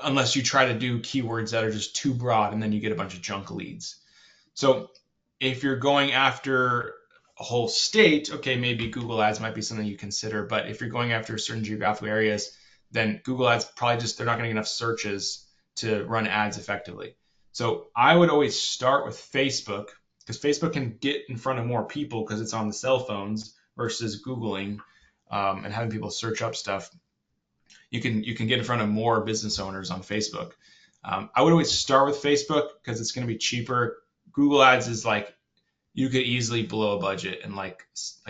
Unless you try to do keywords that are just too broad and then you get a bunch of junk leads. So if you're going after a whole state, okay, maybe Google ads might be something you consider. But if you're going after certain geographical areas, then Google ads probably they're not getting enough searches to run ads effectively. So I would always start with Facebook because Facebook can get in front of more people because it's on the cell phones versus Googling and having people search up stuff. You can get in front of more business owners on Facebook. I would always start with Facebook because it's going to be cheaper. Google ads is like you could easily blow a budget in like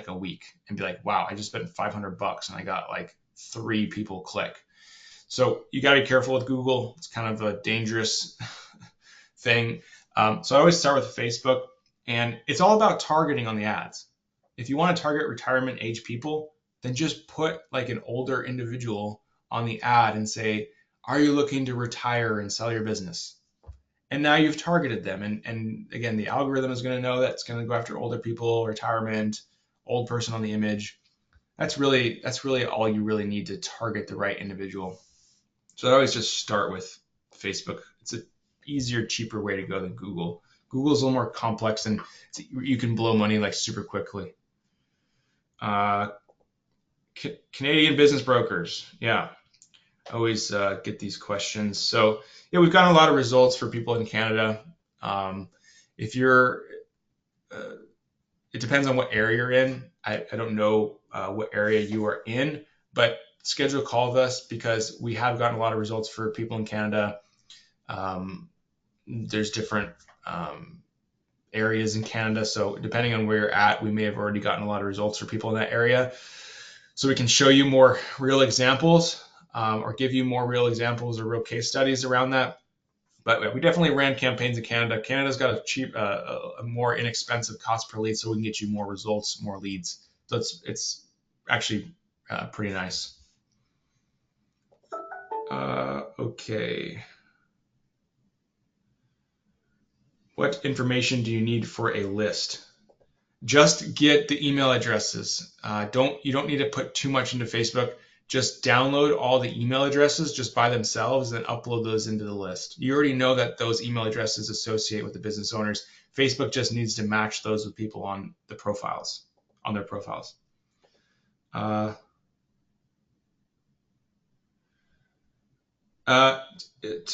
a week and be like, wow, I just spent $500 and I got like 3 people click. So you got to be careful with Google. It's kind of a dangerous thing. So I always start with Facebook, and it's all about targeting on the ads. If you want to target retirement age people, then just put like an older individual on the ad and say, are you looking to retire and sell your business? And now you've targeted them. And again, the algorithm is going to know that's going to go after older people, retirement, old person on the image. That's really all you really need to target the right individual. So I always just start with Facebook. It's an easier, cheaper way to go than Google. Google's a little more complex and you can blow money like super quickly. Canadian business brokers. Yeah, I always get these questions. So yeah, we've gotten a lot of results for people in Canada. If you're, it depends on what area you're in. I don't know what area you are in, but schedule a call with us because we have gotten a lot of results for people in Canada. There's different areas in Canada. So depending on where you're at, we may have already gotten a lot of results for people in that area. So we can show you more real examples or give you more real examples or real case studies around that. But we definitely ran campaigns in Canada. Canada's got a more inexpensive cost per lead, so we can get you more results, more leads. So it's actually pretty nice. Okay. What information do you need for a list? Just get the email addresses. You don't need to put too much into Facebook. Just download all the email addresses just by themselves and upload those into the list. You already know that those email addresses associate with the business owners. Facebook just needs to match those with people on the profiles, on their profiles. To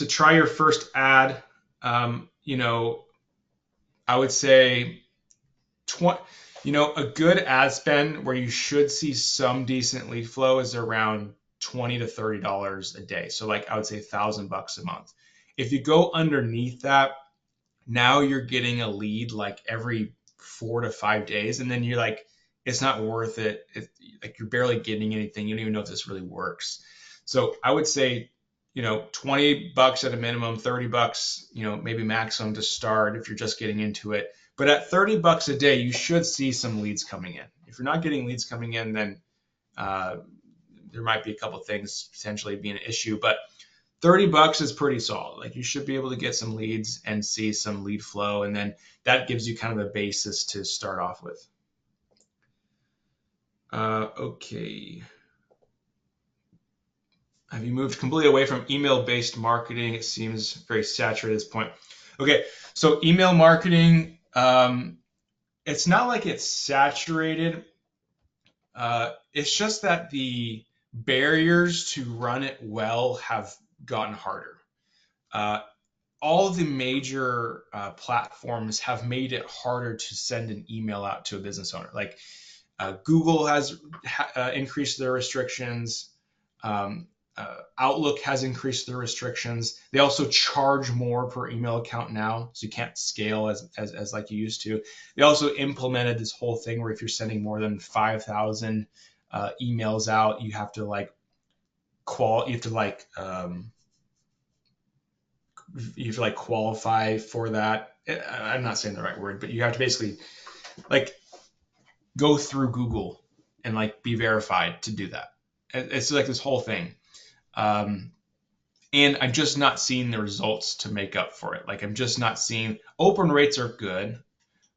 try your first ad, I would say a good ad spend where you should see some decent lead flow is around $20 to $30 a day. So like I would say $1,000 a month. If you go underneath that, now you're getting a lead like every 4 to 5 days, and then you're like, it's not worth it. Like you're barely getting anything. You don't even know if this really works. So I would say, $20 at a minimum, $30, maybe maximum to start if you're just getting into it. But at $30 a day, you should see some leads coming in. If you're not getting leads coming in, then there might be a couple things potentially being an issue. But $30 is pretty solid. Like you should be able to get some leads and see some lead flow, and then that gives you kind of a basis to start off with. Okay. Have you moved completely away from email-based marketing? It seems very saturated at this point. Okay, so email marketing, it's not like it's saturated. It's just that the barriers to run it well have gotten harder. All of the major platforms have made it harder to send an email out to a business owner. Like Google has increased their restrictions. Outlook has increased their restrictions. They also charge more per email account now, so you can't scale as like you used to. They also implemented this whole thing where if you're sending more than 5,000 emails out, you have to qualify for that. I'm not saying the right word, but you have to basically like go through Google and like be verified to do that. It's like this whole thing. And I'm just not seeing the results to make up for it. Like I'm just not seeing open rates are good,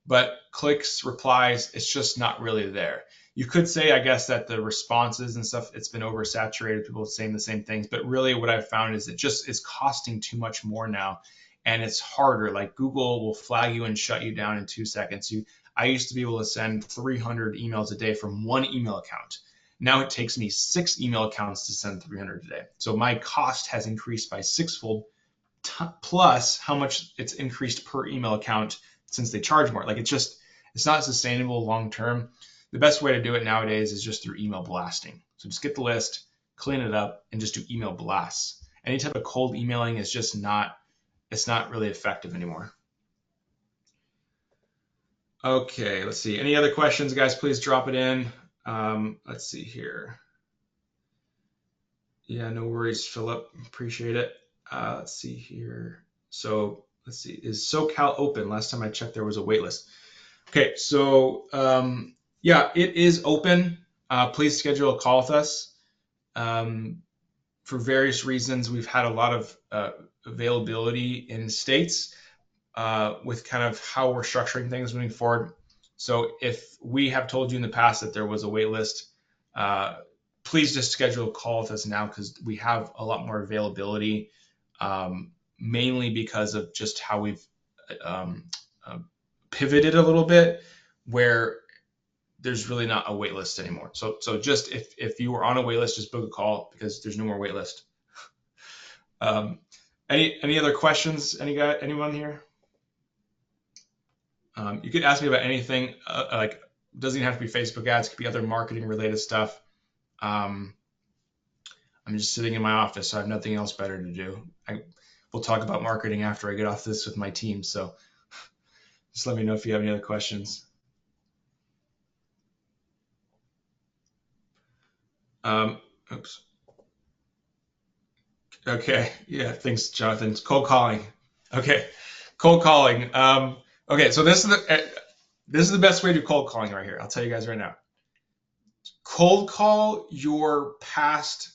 but clicks, replies, it's just not really there. You could say, I guess, that the responses and stuff, it's been oversaturated, people saying the same things, but really what I've found is it's costing too much more now, and it's harder. Like Google will flag you and shut you down in 2 seconds. I used to be able to send 300 emails a day from one email account. Now it takes me 6 email accounts to send 300 a day. So my cost has increased by 6-fold, plus how much it's increased per email account since they charge more. Like it's not sustainable long term. The best way to do it nowadays is just through email blasting. So just get the list, clean it up, and just do email blasts. Any type of cold emailing is just not really effective anymore. Okay, let's see. Any other questions, guys? Please drop it in. Let's see here. Yeah, no worries, Philip. Appreciate it. Let's see here. So let's see. Is SoCal open? Last time I checked, there was a wait list. Okay, so yeah, it is open. Please schedule a call with us. For various reasons, we've had a lot of availability in states with kind of how we're structuring things moving forward. So if we have told you in the past that there was a wait list, please just schedule a call with us now because we have a lot more availability, mainly because of just how we've pivoted a little bit where there's really not a wait list anymore. So just if you were on a wait list, just book a call because there's no more wait list. Any other questions? Anyone here? You could ask me about anything. Like doesn't even have to be Facebook ads. It could be other marketing related stuff. I'm just sitting in my office, so I have nothing else better to do. we'll talk about marketing after I get off this with my team. So just let me know if you have any other questions. Oops. Okay. Yeah. Thanks, Jonathan. It's cold calling. Okay. Cold calling. Okay. So this is the best way to do cold calling right here. I'll tell you guys right now. Cold call your past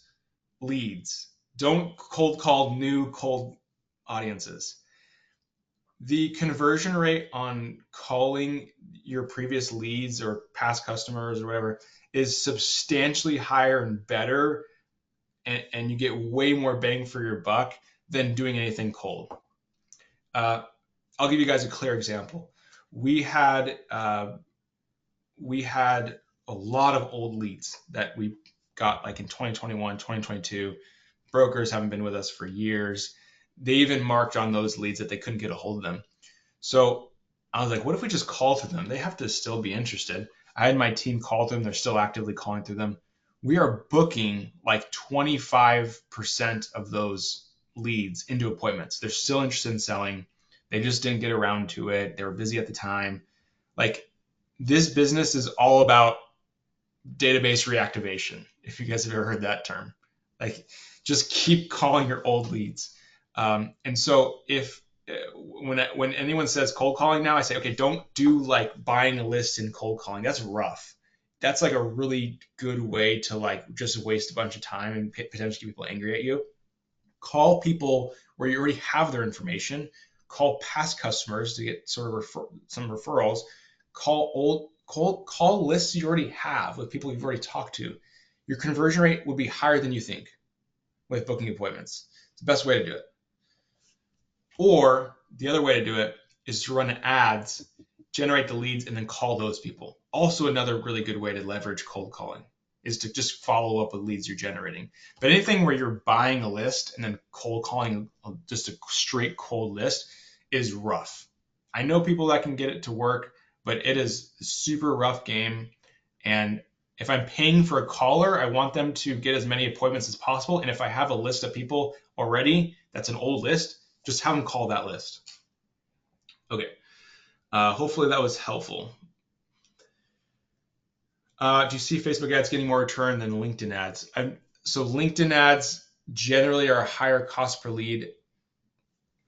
leads. Don't cold call new cold audiences. The conversion rate on calling your previous leads or past customers or whatever is substantially higher and better, and you get way more bang for your buck than doing anything cold. I'll give you guys a clear example. We had a lot of old leads that we got like in 2021, 2022. Brokers haven't been with us for years. They even marked on those leads that they couldn't get a hold of them. So I was like, what if we just call through them? They have to still be interested. I had my team call them. They're still actively calling through them. We are booking like 25% of those leads into appointments. They're still interested in selling. They just didn't get around to it. They were busy at the time. Like, this business is all about database reactivation, if you guys have ever heard that term. Like, just keep calling your old leads. And so when anyone says cold calling now, I say, okay, don't do like buying a list in cold calling. That's rough. That's like a really good way to like just waste a bunch of time and potentially get people angry at you. Call people where you already have their information. Call past customers to get sort of some referrals. Call lists you already have with people you've already talked to. Your conversion rate will be higher than you think with booking appointments. It's the best way to do it. Or the other way to do it is to run ads, generate the leads, and then call those people. Also, another really good way to leverage cold calling is to just follow up with leads you're generating. But anything where you're buying a list and then cold calling just a straight cold list is rough. I know people that can get it to work, but it is a super rough game. And if I'm paying for a caller, I want them to get as many appointments as possible. And if I have a list of people already, that's an old list, just have them call that list. Okay. Hopefully that was helpful. Do you see Facebook ads getting more return than LinkedIn ads? So LinkedIn ads generally are a higher cost per lead.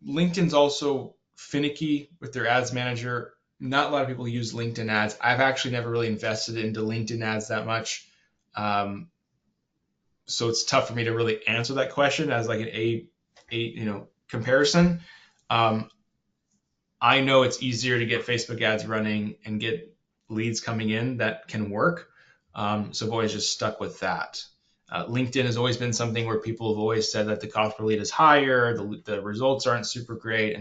LinkedIn's also finicky with their ads manager. Not a lot of people use LinkedIn ads. I've actually never really invested into LinkedIn ads that much. So it's tough for me to really answer that question as like an a comparison. I know it's easier to get Facebook ads running and get leads coming in that can work. So I've always just stuck with that. LinkedIn has always been something where people have always said that the cost per lead is higher, the results aren't super great.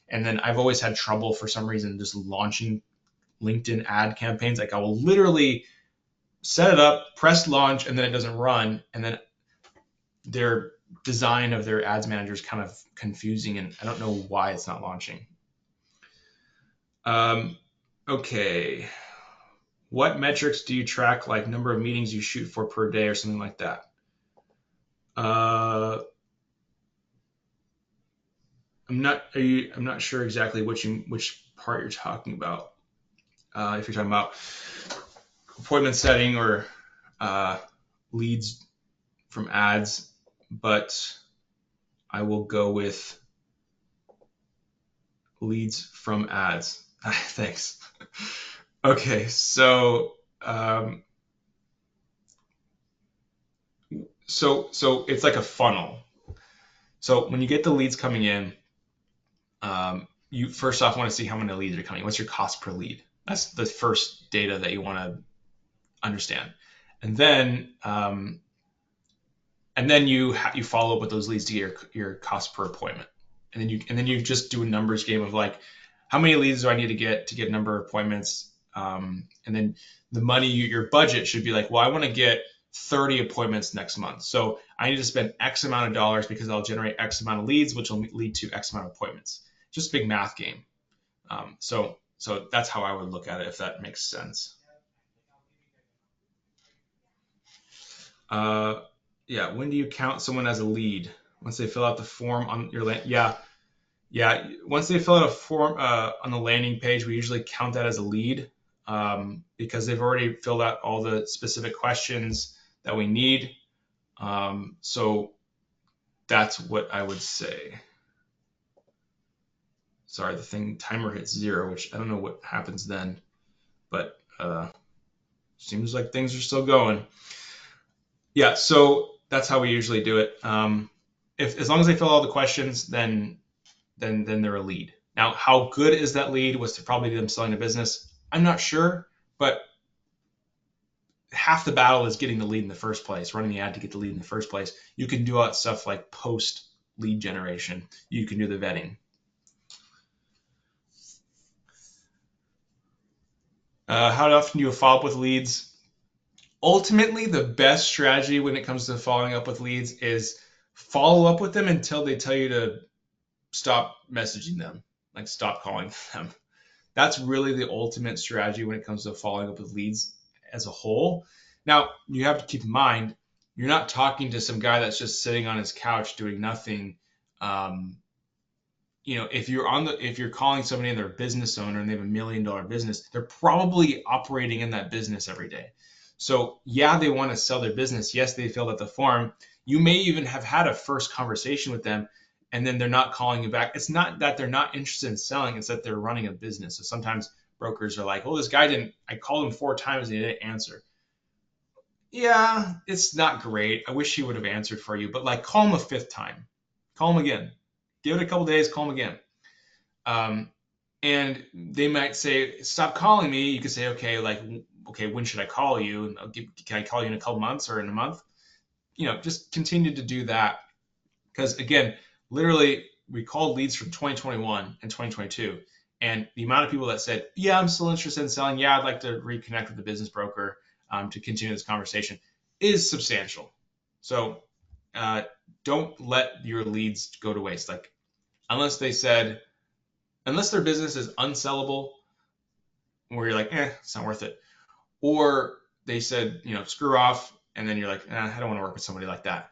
And then I've always had trouble for some reason just launching LinkedIn ad campaigns. Like, I will literally set it up, press launch, and then it doesn't run. And then their design of their ads manager is kind of confusing, and I don't know why it's not launching. Okay. What metrics do you track, like number of meetings you shoot for per day or something like that? I'm not sure exactly which part you're talking about. If you're talking about appointment setting or leads from ads, but I will go with leads from ads. Thanks. Okay, so it's like a funnel. So when you get the leads coming in, you first off want to see how many leads are coming. What's your cost per lead? That's the first data that you want to understand, and then you follow up with those leads to get your cost per appointment, and then you just do a numbers game of like, how many leads do I need to get a number of appointments, and then the money, your budget should be like, well, I want to get 30 appointments next month, so I need to spend X amount of dollars because I'll generate X amount of leads, which will lead to X amount of appointments. Just a big math game. So that's how I would look at it, if that makes sense. Yeah, when do you count someone as a lead? Once they fill out the form on your yeah. Once they fill out a form on the landing page, we usually count that as a lead because they've already filled out all the specific questions that we need. So that's what I would say. Sorry, the timer hits 0, which I don't know what happens then, but seems like things are still going. Yeah, so that's how we usually do it. If as long as they fill all the questions, then they're a lead. Now, how good is that lead? Was it probably them selling a business? I'm not sure, but half the battle is getting the lead in the first place, running the ad to get the lead in the first place. You can do all that stuff like post lead generation. You can do the vetting. How often do you follow up with leads? Ultimately, the best strategy when it comes to following up with leads is follow up with them until they tell you to stop messaging them, like stop calling them. That's really the ultimate strategy when it comes to following up with leads as a whole. Now, you have to keep in mind, you're not talking to some guy that's just sitting on his couch doing nothing. If you're calling somebody and they're a business owner and they have $1 million business, they're probably operating in that business every day. So yeah, they want to sell their business. Yes, they filled out the form. You may even have had a first conversation with them and then they're not calling you back. It's not that they're not interested in selling, it's that they're running a business. So sometimes brokers are like, oh, this guy I called him 4 times and he didn't answer. Yeah, it's not great. I wish he would have answered for you, but like call him a 5th time. Call him again. Give it a couple days, call him again. And they might say, stop calling me. You could say, okay, when should I call you? Can I call you in a couple months or in a month? Just continue to do that. Because again, literally, we called leads from 2021 and 2022. And the amount of people that said, yeah, I'm still interested in selling. Yeah, I'd like to reconnect with the business broker to continue this conversation is substantial. So don't let your leads go to waste. Like, unless their business is unsellable, where you're like, it's not worth it. Or they said, screw off, and then you're like, I don't want to work with somebody like that.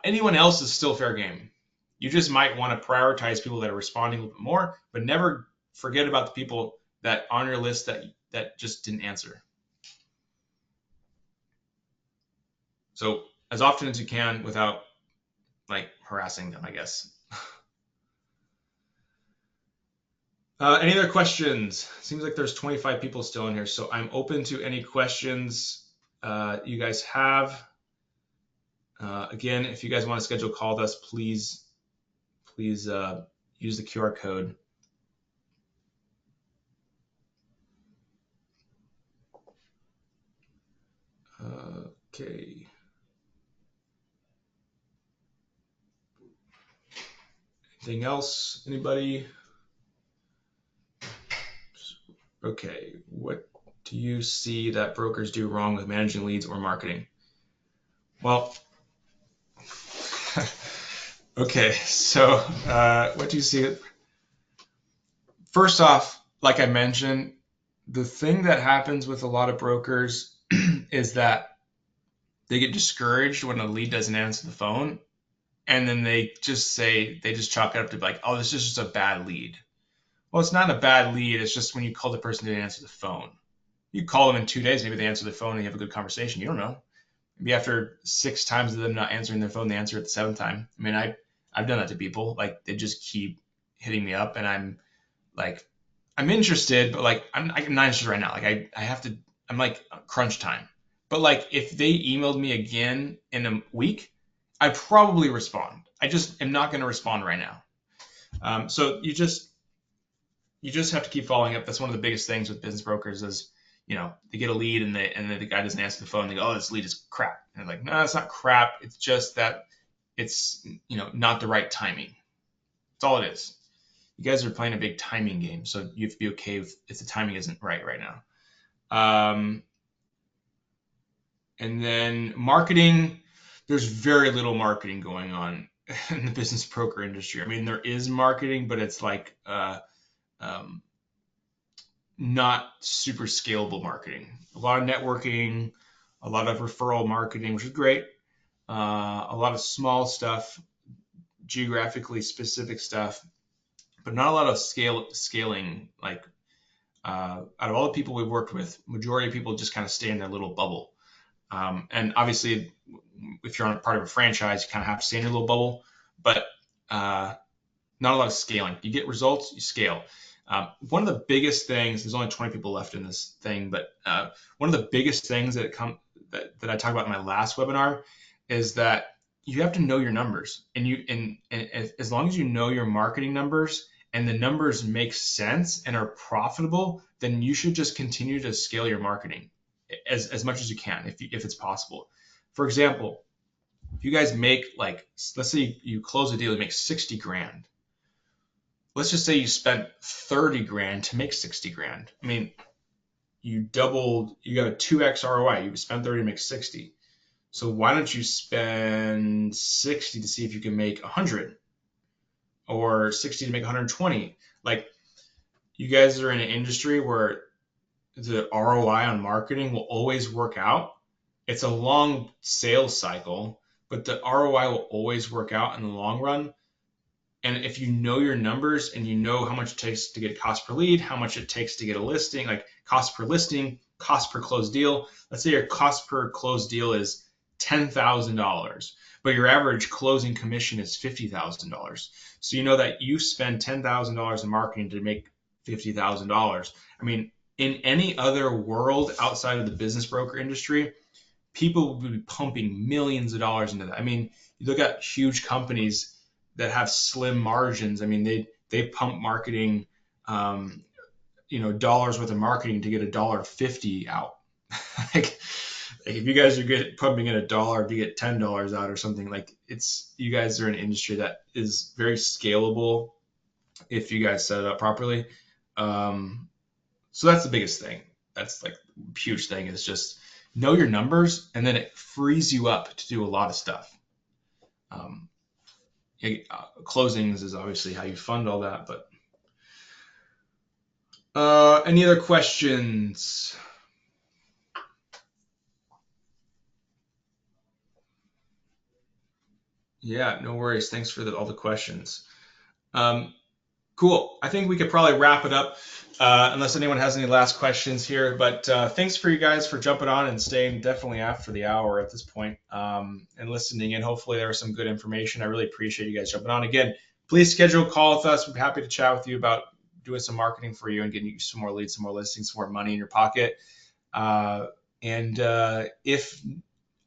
Anyone else is still fair game. You just might want to prioritize people that are responding a little bit more, but never forget about the people that on your list that just didn't answer. So as often as you can without like harassing them, I guess. Any other questions? Seems like there's 25 people still in here, so I'm open to any questions you guys have. Again, if you guys want to schedule a call with us, please use the QR code. Okay. Anything else? Anybody? Okay. What do you see that brokers do wrong with managing leads or marketing? Well, okay. So what do you see? First off, like I mentioned, the thing that happens with a lot of brokers is that they get discouraged when a lead doesn't answer the phone. And then they just chalk it up to like, oh, this is just a bad lead. Well, it's not a bad lead. It's just when you call the person to answer the phone. You call them in 2 days, maybe they answer the phone and you have a good conversation. You don't know. Maybe after 6 times of them not answering their phone, they answer it the 7th time. I mean, I've done that to people. Like, they just keep hitting me up and I'm like, I'm interested, but like, I'm not interested right now. Like, I'm like crunch time. But like, if they emailed me again in a week, I'd probably respond. I just am not going to respond right now. So you just have to keep following up. That's one of the biggest things with business brokers is, they get a lead and the guy doesn't answer the phone. They go, oh, this lead is crap. And they're like, no, it's not crap. It's just that it's, not the right timing. That's all it is. You guys are playing a big timing game, so you have to be okay if the timing isn't right now. And then marketing, there's very little marketing going on in the business broker industry. I mean, there is marketing, but it's like not super scalable marketing. A lot of networking, a lot of referral marketing, which is great. A lot of small stuff, geographically specific stuff, but not a lot of scaling. Like out of all the people we've worked with, majority of people just kind of stay in their little bubble. And obviously, if you're on part of a franchise, you kind of have to stay in your little bubble, but not a lot of scaling. You get results, you scale. One of the biggest things, there's only 20 people left in this thing, but one of the biggest things that I talked about in my last webinar is that you have to know your numbers, and as long as you know your marketing numbers and the numbers make sense and are profitable, then you should just continue to scale your marketing as much as you can if it's possible. For example, if you guys make, like, let's say you close a deal and make 60 grand. Let's just say you spent 30 grand to make 60 grand. I mean, you got a 2x ROI. You spend 30 to make 60. So why don't you spend 60 to see if you can make 100, or 60 to make 120? Like, you guys are in an industry where the ROI on marketing will always work out. It's a long sales cycle, but the ROI will always work out in the long run. And if you know your numbers and you know how much it takes to get a cost per lead, how much it takes to get a listing, like cost per listing, cost per closed deal. Let's say your cost per closed deal is $10,000, but your average closing commission is $50,000. So you know that you spend $10,000 in marketing to make $50,000. I mean, in any other world outside of the business broker industry, people would be pumping millions of dollars into that. I mean, you look at huge companies that have slim margins. I mean, they pump marketing, dollars worth of marketing to get $1.50 out. like if you guys are pumping in $1 to get $10 out or something, like, you guys are in an industry that is very scalable if you guys set it up properly. So that's the biggest thing. That's like a huge thing, is just know your numbers, and then it frees you up to do a lot of stuff. Closings is obviously how you fund all that, but any other questions? Yeah, no worries. Thanks for all the questions. Cool. I think we could probably wrap it up unless anyone has any last questions here. But thanks for you guys for jumping on and staying definitely after the hour at this point, and listening in. Hopefully there was some good information. I really appreciate you guys jumping on. Again, please schedule a call with us. We're happy to chat with you about doing some marketing for you and getting you some more leads, some more listings, some more money in your pocket. And if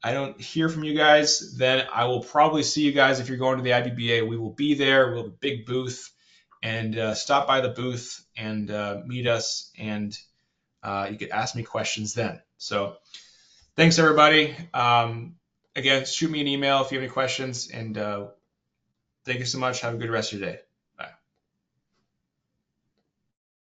I don't hear from you guys, then I will probably see you guys if you're going to the IBBA. We will be there. We'll have a big booth. And stop by the booth and meet us, and you could ask me questions then. So thanks, everybody. Again, shoot me an email if you have any questions, and thank you so much. Have a good rest of your day.